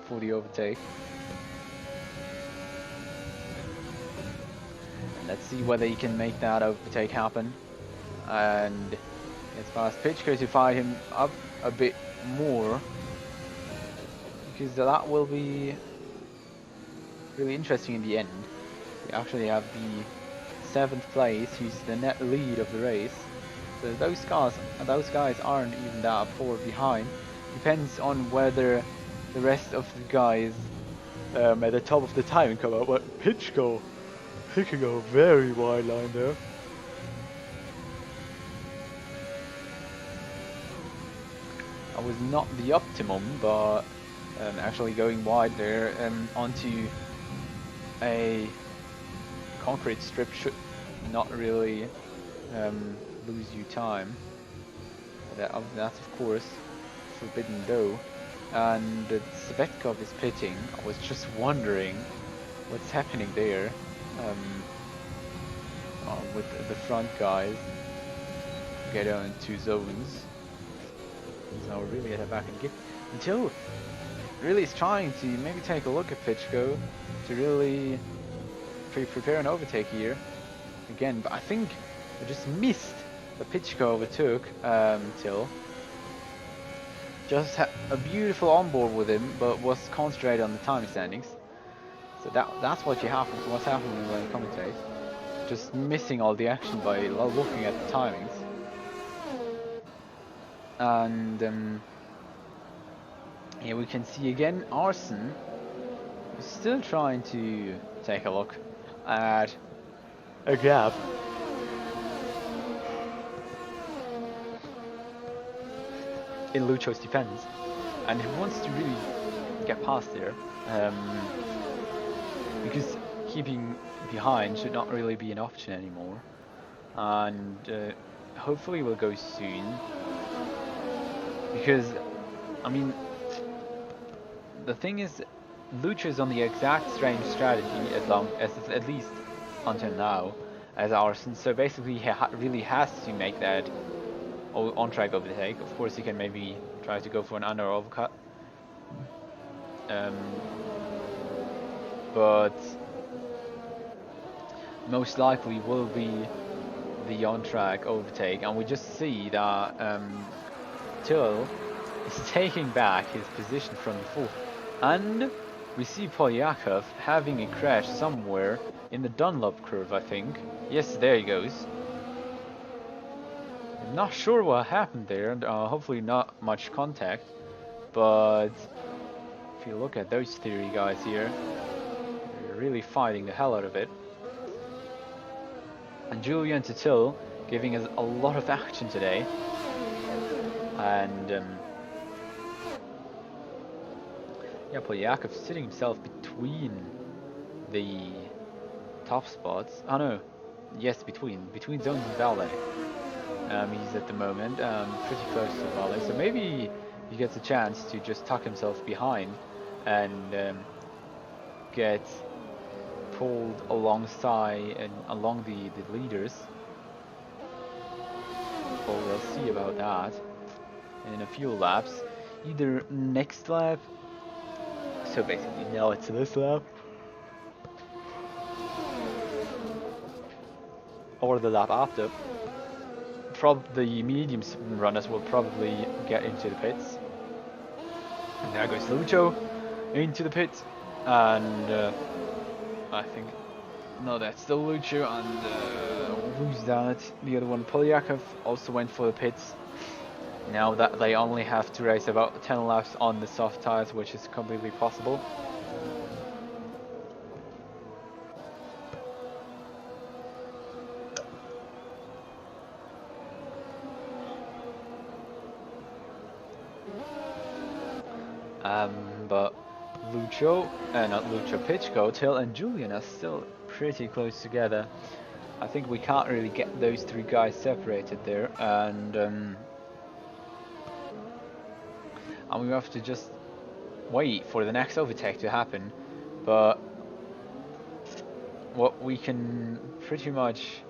for the overtake. And let's see whether he can make that overtake happen. And gets past Pitchko to fire him up a bit more, because that will be really interesting in the end. We actually have the 7th place, who's the net lead of the race. So those guys aren't even that far behind. Depends on whether the rest of the guys at the top of the time come out. But Pitchko picking a very wide line there. That was not the optimum, but actually going wide there onto a concrete strip should not really lose you time. That's of course forbidden though. And Svetkov is pitting. I was just wondering what's happening there with the front guys. Get on in 2 zones. So really at the back and get until really is trying to maybe take a look at Pitchko to really prepare an overtake here again, but I think I just missed the Pitchko overtook Till. Just had a beautiful onboard with him, but was concentrated on the time standings. So that's what's happening when you commentate. Just missing all the action by looking at the timings. And here we can see again Arson is still trying to take a look at a gap. In Lucho's defense, and he wants to really get past there, because keeping behind should not really be an option anymore, and hopefully will go soon, because I mean the thing is Lucho is on the exact same strategy at least until now as Arson, so basically he really has to make that on-track overtake. Of course he can maybe try to go for an under overcut, but most likely will be the on-track overtake, and we just see that Till is taking back his position from before, and we see Polyakov having a crash somewhere in the Dunlop curve, I think. Yes, there he goes. I'm not sure what happened there, hopefully not much contact, but if you look at those 3 guys here, they're really fighting the hell out of it. And Julian Till giving us a lot of action today, and yeah, Polyakov sitting himself between the top spots. Oh no, yes, between zones and valet. He's at the moment pretty close to Valle, so maybe he gets a chance to just tuck himself behind and get pulled alongside and along the leaders. Well, we'll see about that in a few laps, either next lap, so basically now it's this lap, or the lap after. The medium runners will probably get into the pits. And there goes Lucho into the pits, and I think no, that's still Lucho, and who's that? The other one, Polyakov, also went for the pits. Now that they only have to race about 10 laps on the soft tires, which is completely possible. But Pichko, Till and Julian are still pretty close together. I think we can't really get those three guys separated there, and we have to just wait for the next overtake to happen. But what we can pretty much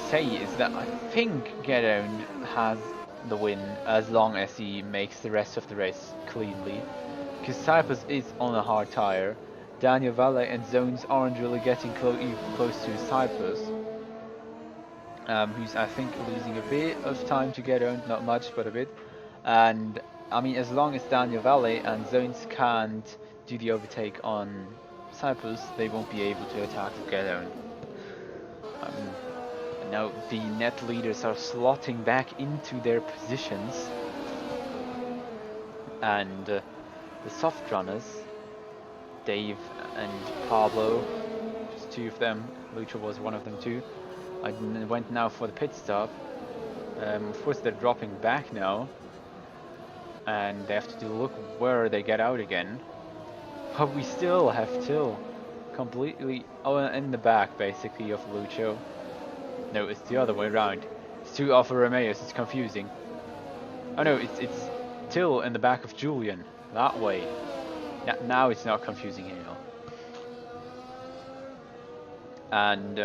say is that I think Geron has the win as long as he makes the rest of the race cleanly, because Cyprus is on a hard tire. Daniel Valle and Zones aren't really getting close to Cyprus, who's I think losing a bit of time to Geron, not much but a bit. And I mean, as long as Daniel Valle and Zones can't do the overtake on Cyprus, they won't be able to attack Geron. Now the net leaders are slotting back into their positions, and the soft runners, Dave and Pablo, just two of them, Lucha was one of them too, I went now for the pit stop. Of course they're dropping back now, and they have to look where they get out again. But we still have Till completely in the back basically of Lucho. No, it's the other way around. It's two Alfa Romeos, it's confusing. Oh no, it's Till in the back of Julian. That way. Now it's not confusing anymore. And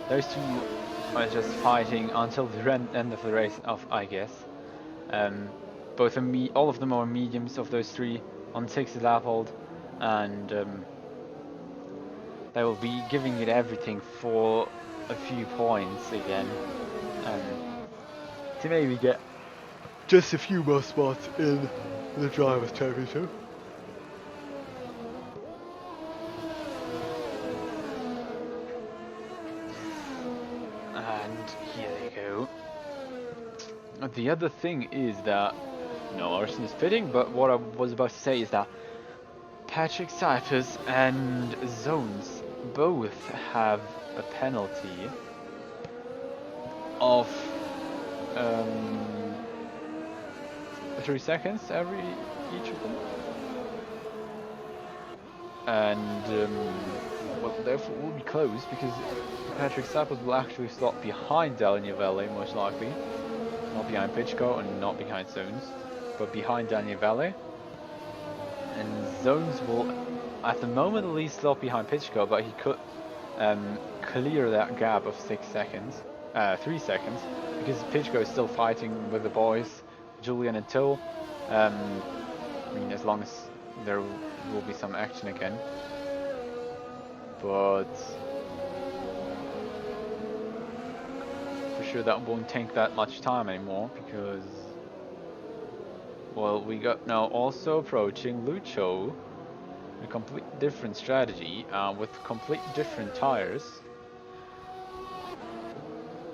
those two are just fighting until the end of the race, I guess. All of them are mediums of those three on 6th lap hold, and they will be giving it everything for a few points again, to maybe get just a few more spots in the Drivers' Championship. And here they go. The other thing is that, no, Arson is pitting, but what I was about to say is that Patrick Cyphers and Zones both have a penalty of 3 seconds each of them, and well, therefore will be close, because Patrick Cyphers will actually slot behind Daniel Valle most likely, not behind Pichko and not behind Zones, but behind Daniel Valle. And Zones will, at the moment at least, slot behind Pichko, but he could clear that gap of 3 seconds, because Pichko is still fighting with the boys, Julian and Till. I mean, as long as there will be some action again. But for sure that won't take that much time anymore, because, well, we got now also approaching Lucho, a complete different strategy, with complete different tires.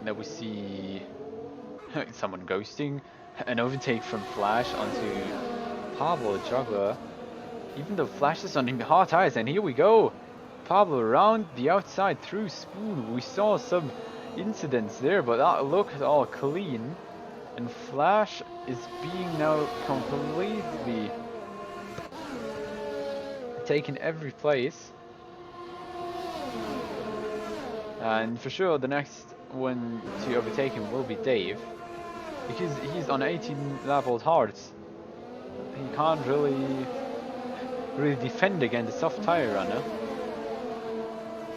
Now we see someone ghosting, an overtake from Flash onto Pablo Juggler, even though Flash is on the hard tires, and here we go! Pablo around the outside through Spoon. We saw some incidents there, but that looked all clean, and Flash is being now completely taken every place, and for sure the next one to overtake him will be Dave, because he's on 18 level hards. He can't really defend against a soft tire runner,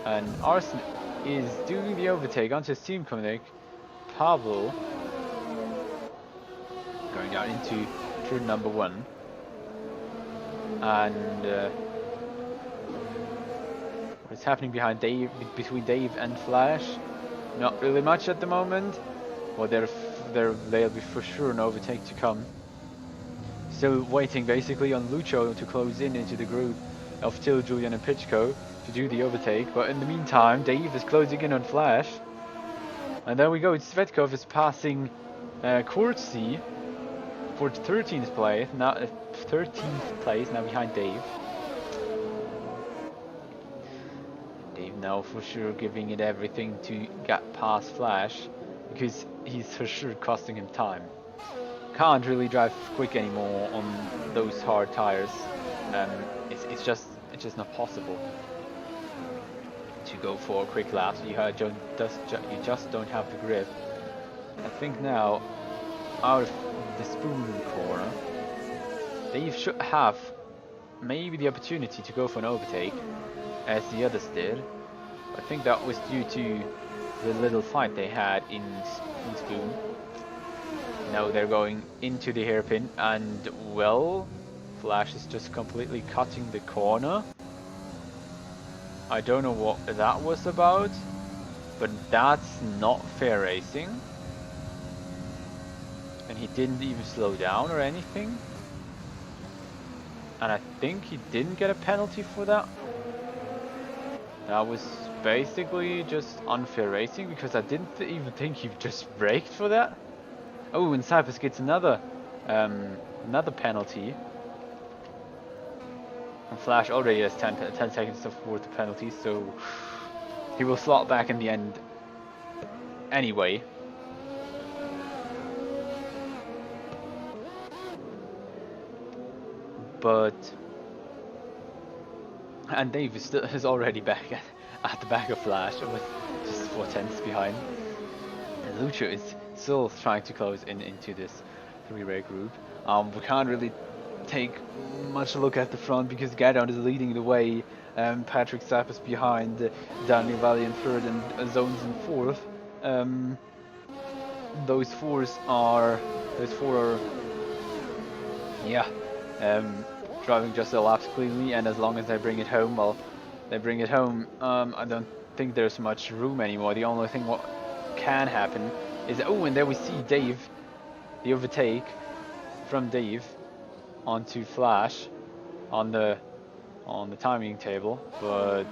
and Arson is doing the overtake onto his team connect. Pablo going down into turn number 1, and what's happening behind Dave, between Dave and Flash? Not really much at the moment. Well, there'll be for sure an overtake to come. Still waiting basically on Lucho to close into the group of Till, Julian and Pichko to do the overtake, but in the meantime Dave is closing in on Flash. And there we go, Svetkov is passing Courtsy for 13th place, now behind Dave. Dave now for sure giving it everything to get past Flash, because he's for sure costing him time. Can't really drive quick anymore on those hard tires. It's just not possible to go for quick laps. You just don't have the grip. I think now, out of the spoon corner, they should have maybe the opportunity to go for an overtake, as the others did. I think that was due to the little fight they had in spoon. Now they're going into the hairpin, and well, Flash is just completely cutting the corner. I don't know what that was about, but that's not fair racing. And he didn't even slow down or anything. And I think he didn't get a penalty for that. That was basically just unfair racing, because I didn't even think he just braked for that. Oh, and HYPERX gets another penalty. And Flash already has 10 seconds worth of penalties, so he will slot back in the end anyway. And Dave is already back at the back of Flash with just 4 tenths behind. And Lucho is still trying to close into this three-way group. We can't really take much look at the front because Gaddon is leading the way. Patrick Sapp is behind, Daniel Valley in third, and Zones in fourth. Those four are driving just their laps cleanly, and as long as they bring it home, well, they bring it home. I don't think there's much room anymore. The only thing what can happen is, oh, and there we see Dave, the overtake from Dave onto Flash on the timing table, but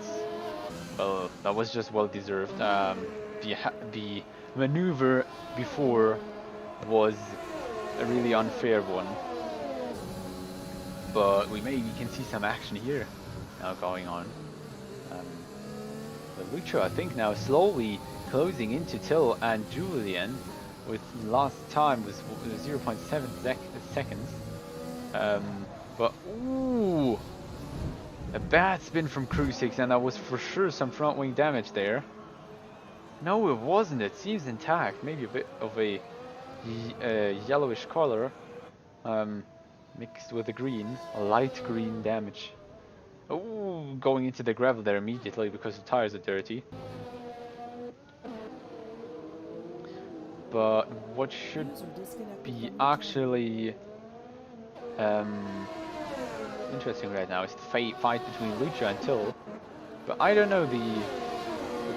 well, that was just well deserved. The maneuver before was a really unfair one, but we can see some action here now going on. But Lucho, I think, now slowly closing into Till and Julian, with last time was 0.7 seconds. But ooh, a bad spin from Crucix, and that was for sure some front wing damage there. No, it wasn't. It seems intact. Maybe a bit of a yellowish color mixed with a green, a light green damage. Oh, going into the gravel there immediately because the tires are dirty. But what should be actually interesting right now is the fight between Lucha and Till. But I don't know the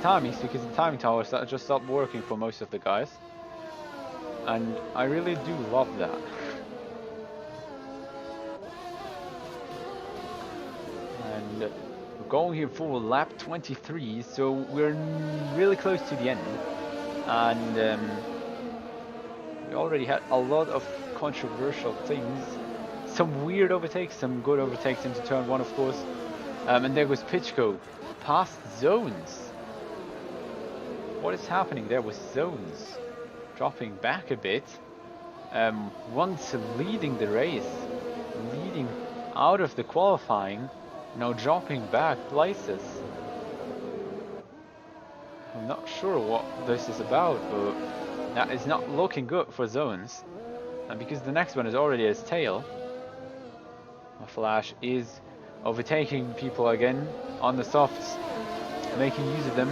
timings, because the timing towers just stopped working for most of the guys. And I really do love that. And we're going here for lap 23, so we're really close to the end. And we already had a lot of controversial things. Some weird overtakes, some good overtakes into turn 1, of course. And there was Pitchko past Zones. What is happening there with Zones? Dropping back a bit. Once leading the race, leading out of the qualifying, now dropping back places. I'm not sure what this is about, but that is not looking good for Zones. And because the next one is already at his tail, Flash is overtaking people again on the softs, making use of them.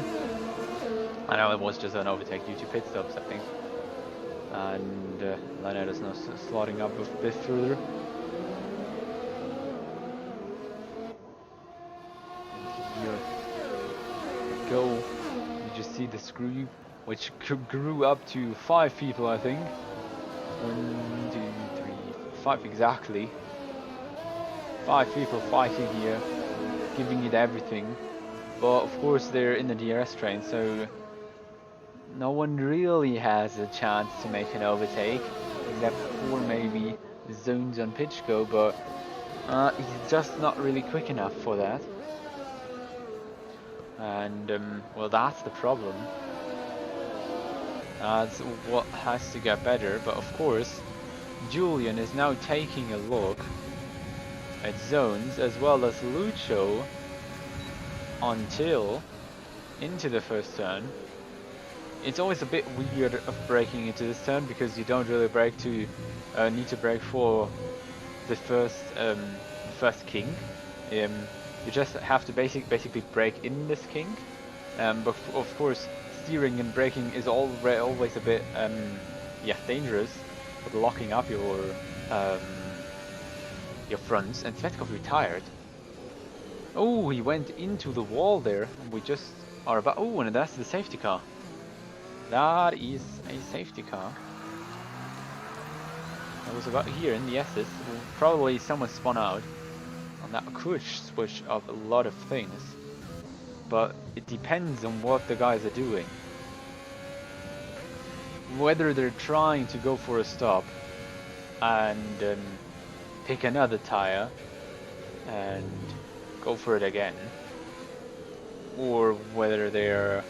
I know it was just an overtake due to pit stops, I think. And Leonard is now slotting up a bit further. And here we go. You just see the screw, which grew up to 5 people, I think. 1, 2, 3, 5 exactly. 5 people fighting here, giving it everything. But of course they're in the DRS train, so no one really has a chance to make an overtake, except for maybe Zones on Pitchko, but he's just not really quick enough for that. And well, that's the problem. That's what has to get better, but of course, Julian is now taking a look at zones as well as Lucho until into the first turn. It's always a bit weird of breaking into this turn because you don't really break to need to break for the first king. You just have to basically break in this king. But of course, steering and braking is always a bit yeah, dangerous with locking up your fronts. And Svetkov retired. Oh, he went into the wall there. We just are about. Oh, and that's the safety car. That is a safety car. I was about here in the S's. Probably someone spun out. And that could switch up a lot of things. But it depends on what the guys are doing. Whether they're trying to go for a stop and pick another tire and go for it again, or whether they're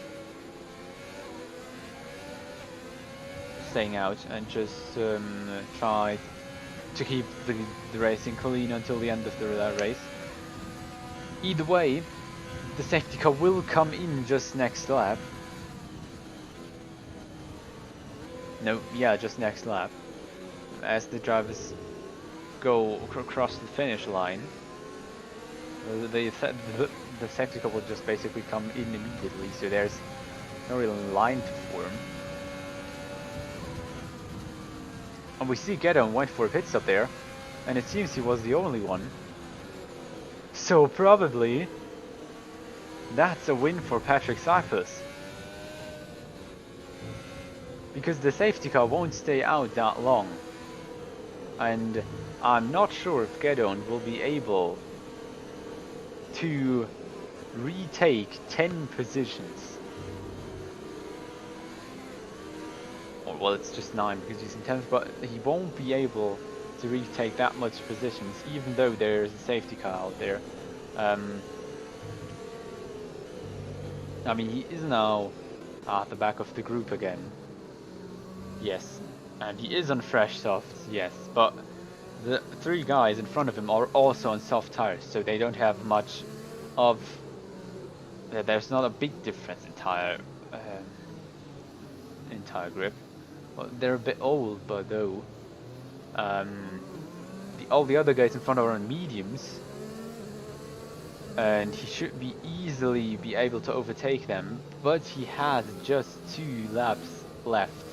staying out and just try to keep the racing clean until the end of the race. Either way, the safety car will come in just next lap. No, yeah, just next lap. As the drivers go across the finish line, the safety car will just basically come in immediately, so there's no real line to form. And we see Gedon went for a pit stop there, and it seems he was the only one. So probably that's a win for HYPERX. Because the safety car won't stay out that long. And I'm not sure if Gedon will be able to retake 10 positions. Or, well, it's just 9 because he's in 10th, but he won't be able to retake that much positions, even though there's a safety car out there. I mean, he is now at the back of the group again. Yes, and he is on fresh softs, yes, but the 3 guys in front of him are also on soft tires, so they don't have much of... there's not a big difference in tire grip. Well, they're a bit old, but though all the other guys in front are on mediums, and he should be easily be able to overtake them, but he has just 2 laps left.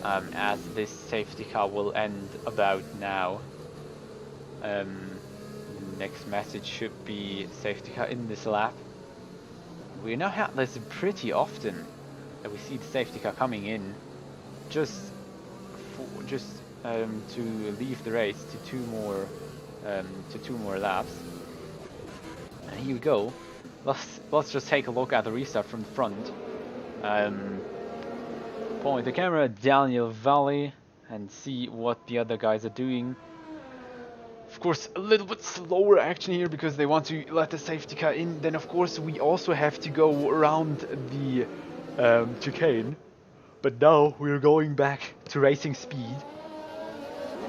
As this safety car will end about now. Next message should be safety car in this lap. We now have this pretty often that we see the safety car coming in just to leave the race to 2 more laps. And here we go. Let's just take a look at the restart from the front. Point the camera at Daniel Valley and see what the other guys are doing. Of course, a little bit slower action here because they want to let the safety car in. Then of course we also have to go around the chicane. But now we're going back to racing speed.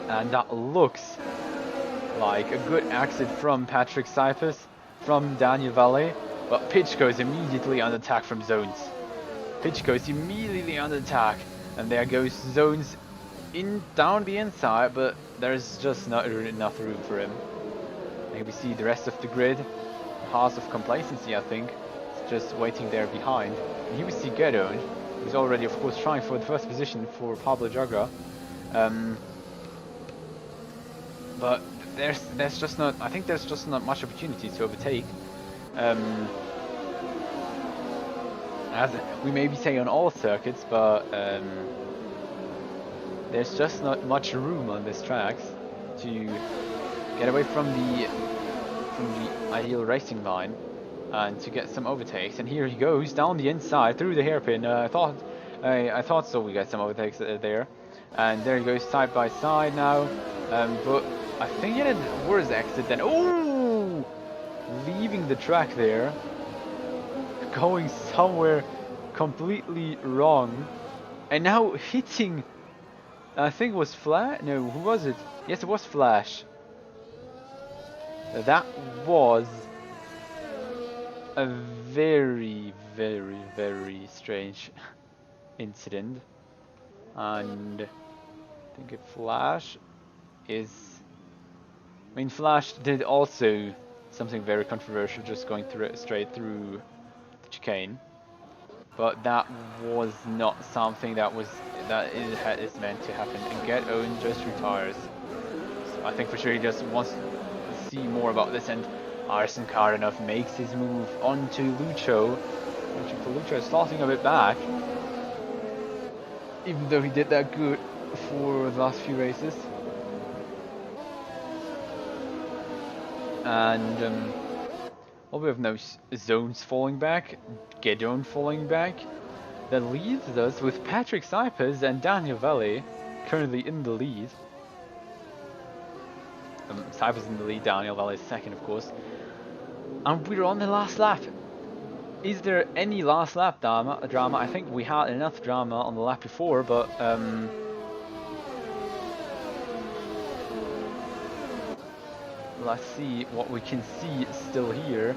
And that looks like a good exit from HYPERX, from Daniel Valley. But pitch goes immediately on attack from zones. Pitch goes immediately on attack, and there goes zones down the inside, but there's just not enough room for him. And we see the rest of the grid, pass of complacency, I think, just waiting there behind. And here we see Gedon, who's already, of course, trying for the first position for Pablo Jagra. But there's just not. I think there's just not much opportunity to overtake. As we maybe say on all circuits, but there's just not much room on this tracks to get away from the ideal racing line and to get some overtakes. And here he goes down the inside through the hairpin. I thought so. We got some overtakes there, and there he goes side by side now. But I think he had a worse exit than leaving the track there. Going somewhere completely wrong. And now hitting, I think it was Flash. No, who was it? Yes, it was Flash. That was a very, very, very strange incident. And I think if Flash is... I mean, Flash did also something very controversial, just going straight through the chicane. But that was not something that is meant to happen. And Get Owen just retires. So I think for sure he just wants to see more about this. And Arsen Kardanov makes his move onto Lucho. Lucho is starting a bit back, even though he did that good for the last few races. And well, we have no zones falling back, Gedon falling back. That leaves us with Patrick Cypers and Daniel Valley currently in the lead. Cypers in the lead, Daniel Valley is second, of course. And we're on the last lap. Is there any last lap drama? I think we had enough drama on the lap before, but let's see what we can see still here.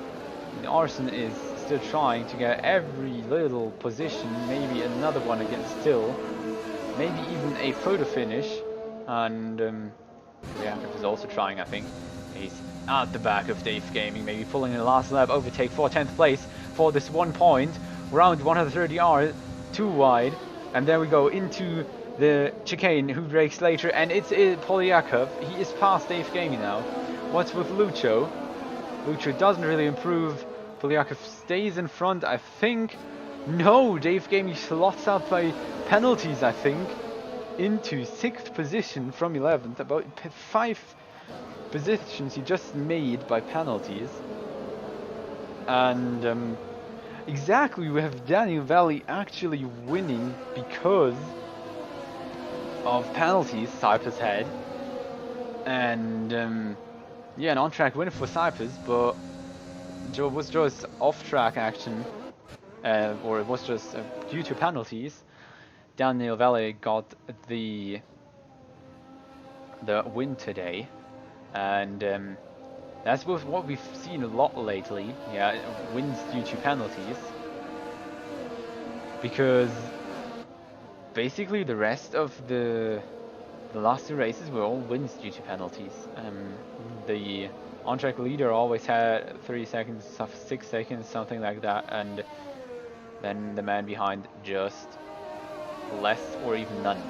Arsen is still trying to get every little position, maybe another one against Still, maybe even a photo finish. And Reactive is also trying, I think. He's at the back of Dave Gaming, maybe pulling in the last lap overtake for 10th place for this 1 point. Round 130R, too wide. And then we go into the chicane, who breaks later, and it's Polyakov. He is past Dave Gaming now. What's with Lucho? Lucho doesn't really improve. Polyakov stays in front, I think. No, Dave Gaming slots out by penalties, I think, into 6th position from 11th. About 5 positions he just made by penalties. And exactly, we have Daniel Valley actually winning because of penalties Cypers had. And yeah, an on-track win for Cypers, but it was just off-track action, or it was just due to penalties. Daniel Valley got the win today, and that's what we've seen a lot lately. Yeah, wins due to penalties, because basically the rest of the last 2 races were all wins due to penalties. The on-track leader always had 3 seconds, 6 seconds, something like that, and then the man behind just less or even none.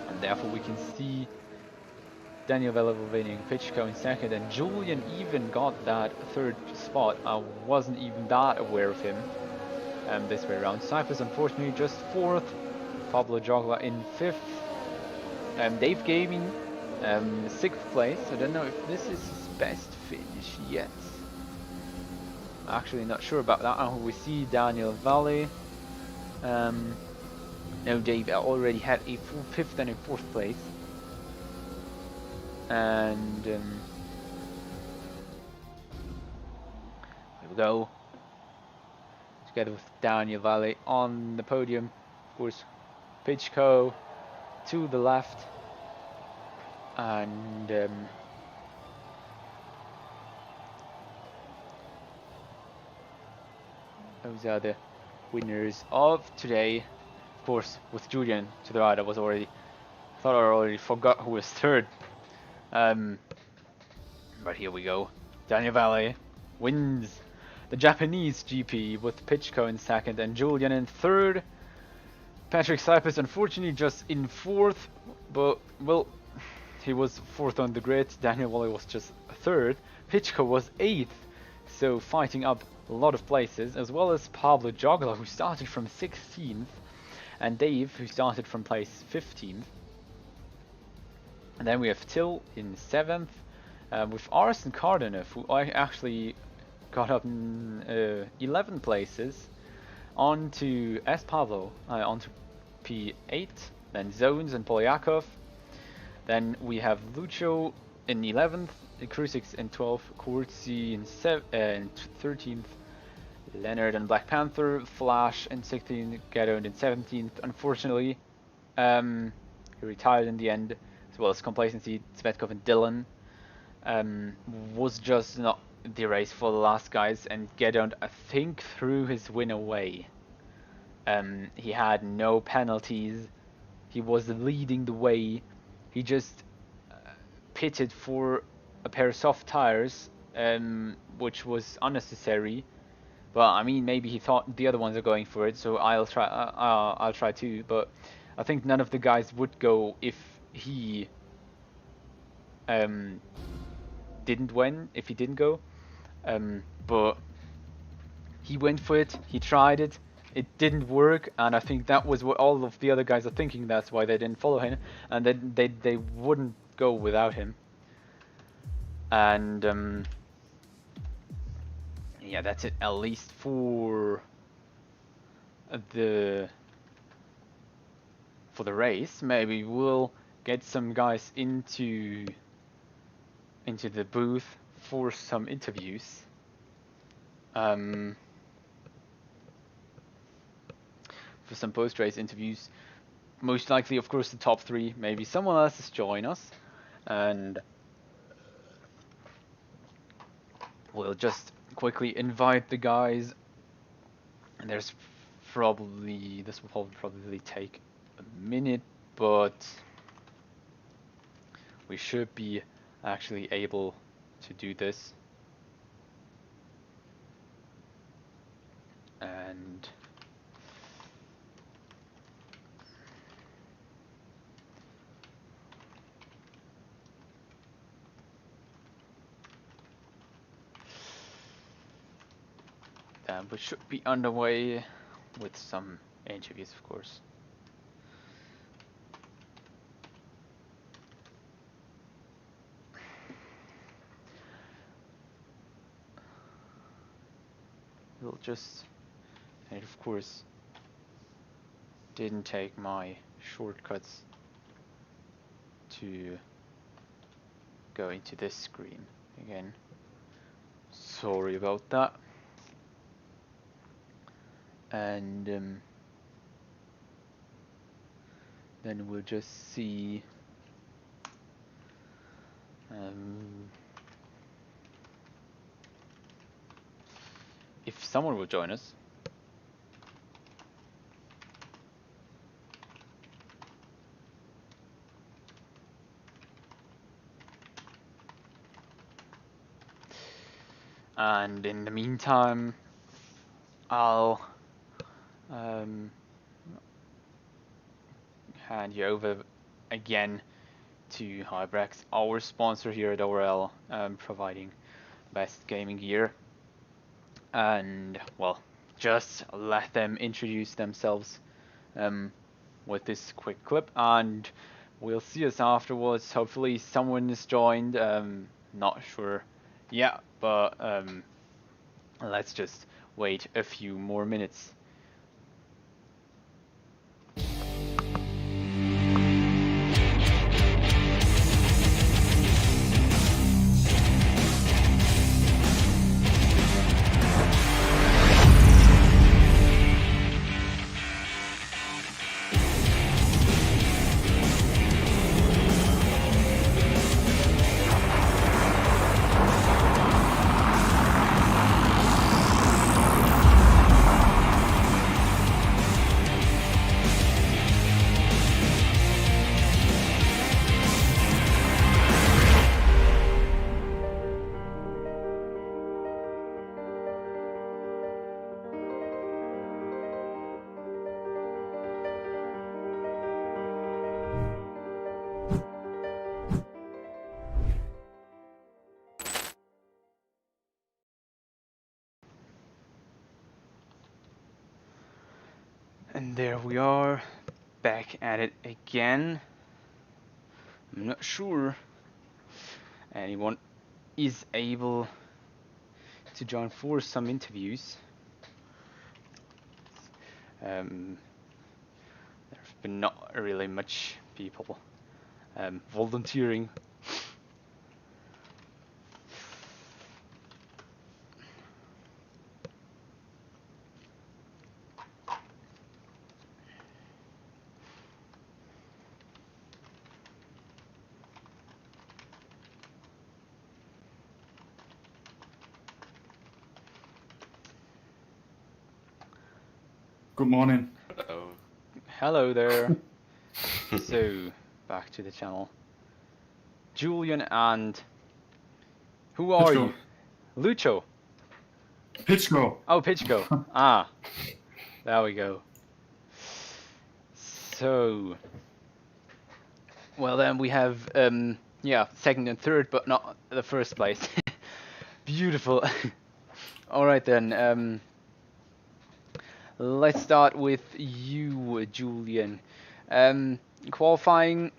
And therefore we can see Daniel Valley winning, Pitchko in second, and Julian even got that 3rd spot. I wasn't even that aware of him this way around. Cypers unfortunately just 4th, Pablo Jogla in 5th, Dave Gaming 6th place. I don't know if this is his best finish yet. Actually not sure about that. We see Daniel Valley. No, Dave already had a full 5th and a 4th place. And here we go. Together with Daniel Valley on the podium. Of course, Pitchko to the left. And those are the winners of today. Of course, with Julian to the right, I thought I already forgot who was 3rd. But here we go. Daniel Valley wins the Japanese GP with Pitchko in 2nd and Julian in 3rd. Patrick Cypers unfortunately just in 4th, but well, he was 4th on the grid. Daniel Valley was just 3rd. Pitchko was 8th, so fighting up a lot of places, as well as Pablo Jogla, who started from 16th, and Dave, who started from place 15th. And then we have Till in 7th, with Arsen Kardanov, who actually got up in 11 places, onto S. Pablo, onto P8, then Zones and Polyakov. Then we have Lucho in 11th, Krusix in 12th, Kurtzi in 13th, Leonard and Black Panther, Flash in 16th, Gedoned in 17th. Unfortunately, he retired in the end, as well as Complacency, Svetkov and Dylan. Was just not the race for the last guys, and Gedoned, I think, threw his win away. He had no penalties. He was leading the way. He just pitted for a pair of soft tires, which was unnecessary. But I mean, maybe he thought the other ones are going for it, so I'll try too. But I think none of the guys would go if he didn't win. If he didn't go, but he went for it. He tried it. It didn't work, and I think that was what all of the other guys are thinking. That's why they didn't follow him, and they wouldn't go without him. And yeah, that's it. At least for the race. Maybe we'll get some guys into the booth for some interviews. For some post-race interviews. Most likely, of course, the top 3. Maybe someone else is join us, and we'll just quickly invite the guys. And this will probably take a minute, but we should be actually able to do this. And we should be underway with some interviews, of course. We'll just, and of course, didn't take my shortcuts to go into this screen again. Sorry about that. And then we'll just see if someone will join us. And in the meantime, I'll hand you over again to HYPERX, our sponsor here at ORL, providing best gaming gear. And well, just let them introduce themselves with this quick clip, and we'll see us afterwards. Hopefully someone is joined, not sure yet, but let's just wait a few more minutes. And there we are, back at it again. I'm not sure anyone is able to join for some interviews. There's been not really much people volunteering. Good morning. Hello. Hello there. So, back to the channel. Julian and... Who are Pitchko. you? Lucho. Pitchko. Oh, Pitchko. Ah, there we go. So... Well, then we have, yeah, second and third, but not the first place. Beautiful. Alright then, let's start with you, Julian. Qualified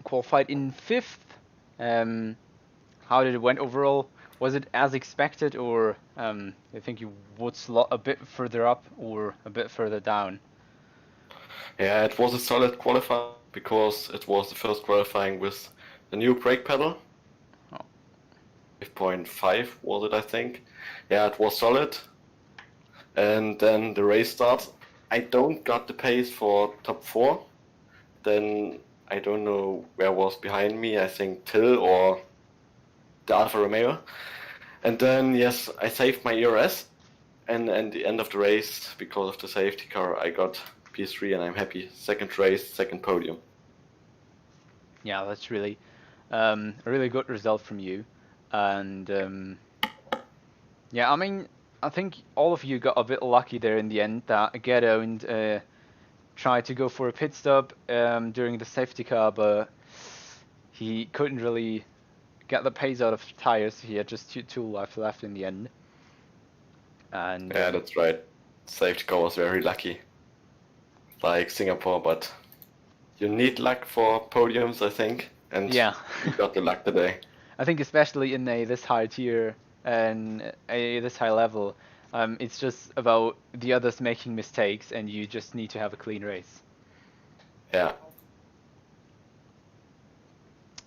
in fifth. How did it went overall? Was it as expected, or I think you would slot a bit further up or a bit further down? Yeah, it was a solid qualifying because it was the first qualifying with the new brake pedal. Oh. 5.5 was it, I think. Yeah, it was solid. And then the race starts. I don't got the pace for top 4. Then I don't know where was behind me. I think Till or the Alfa Romeo. And then, yes, I saved my ERS. And at the end of the race, because of the safety car, I got P3 and I'm happy. Second race, second podium. Yeah, that's really a really good result from you. And yeah, I mean, I think all of you got a bit lucky there in the end that Ghetto and tried to go for a pit stop during the safety car, but he couldn't really get the pace out of tires. He had just two laps left in the end. And Yeah, that's right. Safety car was very lucky. Like Singapore, but you need luck for podiums, I think. And yeah, you got the luck today. I think especially in this high tier and this high level, it's just about the others making mistakes, and you just need to have a clean race. Yeah.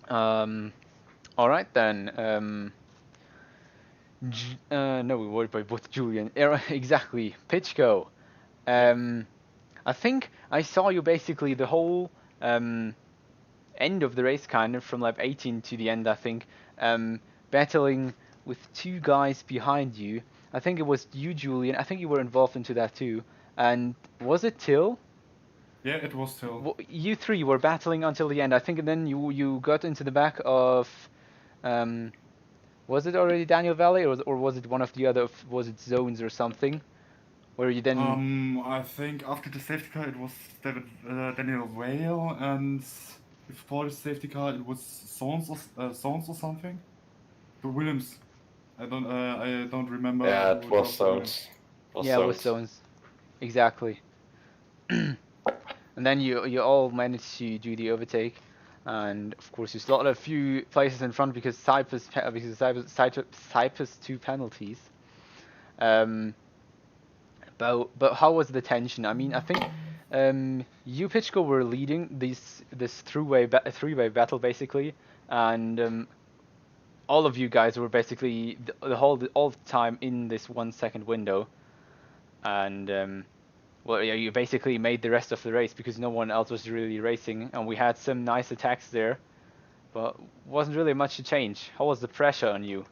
All right then. No, we were by both Julian. Exactly, Pitchko. I think I saw you basically the whole end of the race, kind of from lap 18 to the end. I think battling with two guys behind you. I think it was you, Julian. I think you were involved into that too. And was it Till? Yeah, it was Till. Well, you three were battling until the end. I think, and then you got into the back of. Was it already Daniel Valley, or was it one of the other? Was it Zones or something? Where you then? I think after the safety car it was Daniel Whale, and before the safety car it was Sons or something. The Williams. I don't remember. Yeah, who it was Williams. Zones. Yeah, it was Zones. Exactly. And then you all managed to do the overtake, and of course you slotted a few places in front because Cyprus 2 penalties. But how was the tension? I mean, I think you Pitchko were leading this three-way battle basically, and all of you guys were basically all the time in this 1 second window, and well, yeah, you basically made the rest of the race because no one else was really racing, and we had some nice attacks there, but wasn't really much to change. How was the pressure on you?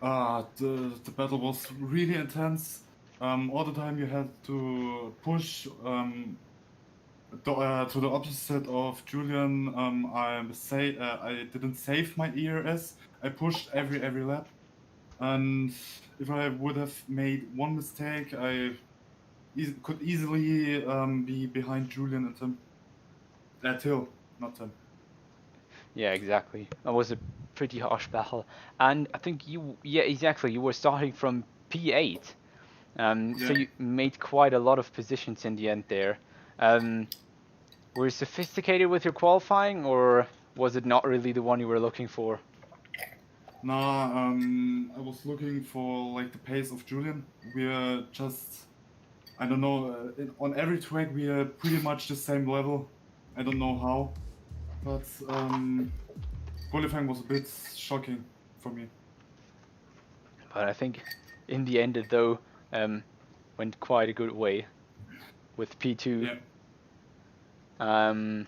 The battle was really intense. All the time you had to push to the opposite of Julian. I didn't save my ERS. I pushed every lap, and if I would have made one mistake, I could easily be behind Julian and Tim. Till, not Tim. Yeah, exactly. That was a pretty harsh battle, and I think yeah, exactly. You were starting from P8, so you made quite a lot of positions in the end there. Were you sophisticated with your qualifying, or was it not really the one you were looking for? Nah, I was looking for like the pace of Julian. We're just, I don't know, on every track we are pretty much the same level. I don't know how, but qualifying was a bit shocking for me. But I think in the end it though went quite a good way with P2. Yeah. And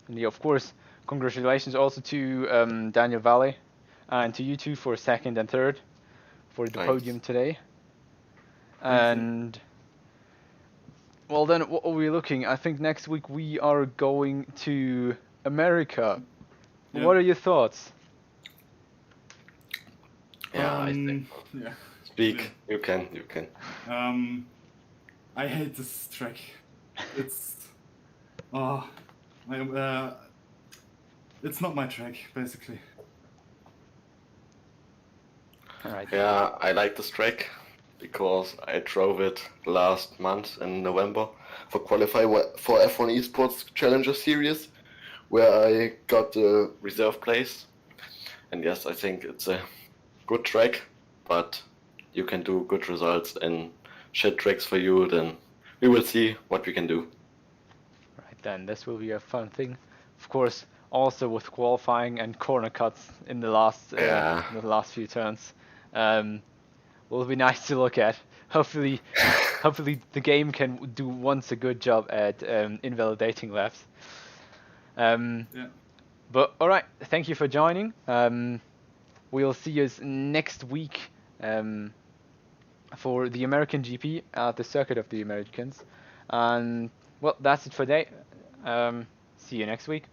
yeah, of course, congratulations also to Daniel Valley and to you two for second and third for the Thanks. podium today. Thanks, And Well then, what are we looking? I think next week we are going to America. Yeah. What are your thoughts? Yeah, I think. Yeah. Speak. You can. I hate this track. It's it's not my track basically. All right. Yeah, I like this track because I drove it last month in November for qualify for F1 Esports Challenger Series, where I got the reserve place. And yes, I think it's a good track, but you can do good results in shit tracks for you. Then we will see what we can do. Right then, this will be a fun thing. Of course, also with qualifying and corner cuts in the last Yeah. few turns, will be nice to look at. Hopefully, hopefully the game can do once a good job at invalidating laps. Yeah. But all right, thank you for joining. We'll see you next week for the American GP at the Circuit of the Americans. And well, that's it for today. See you next week.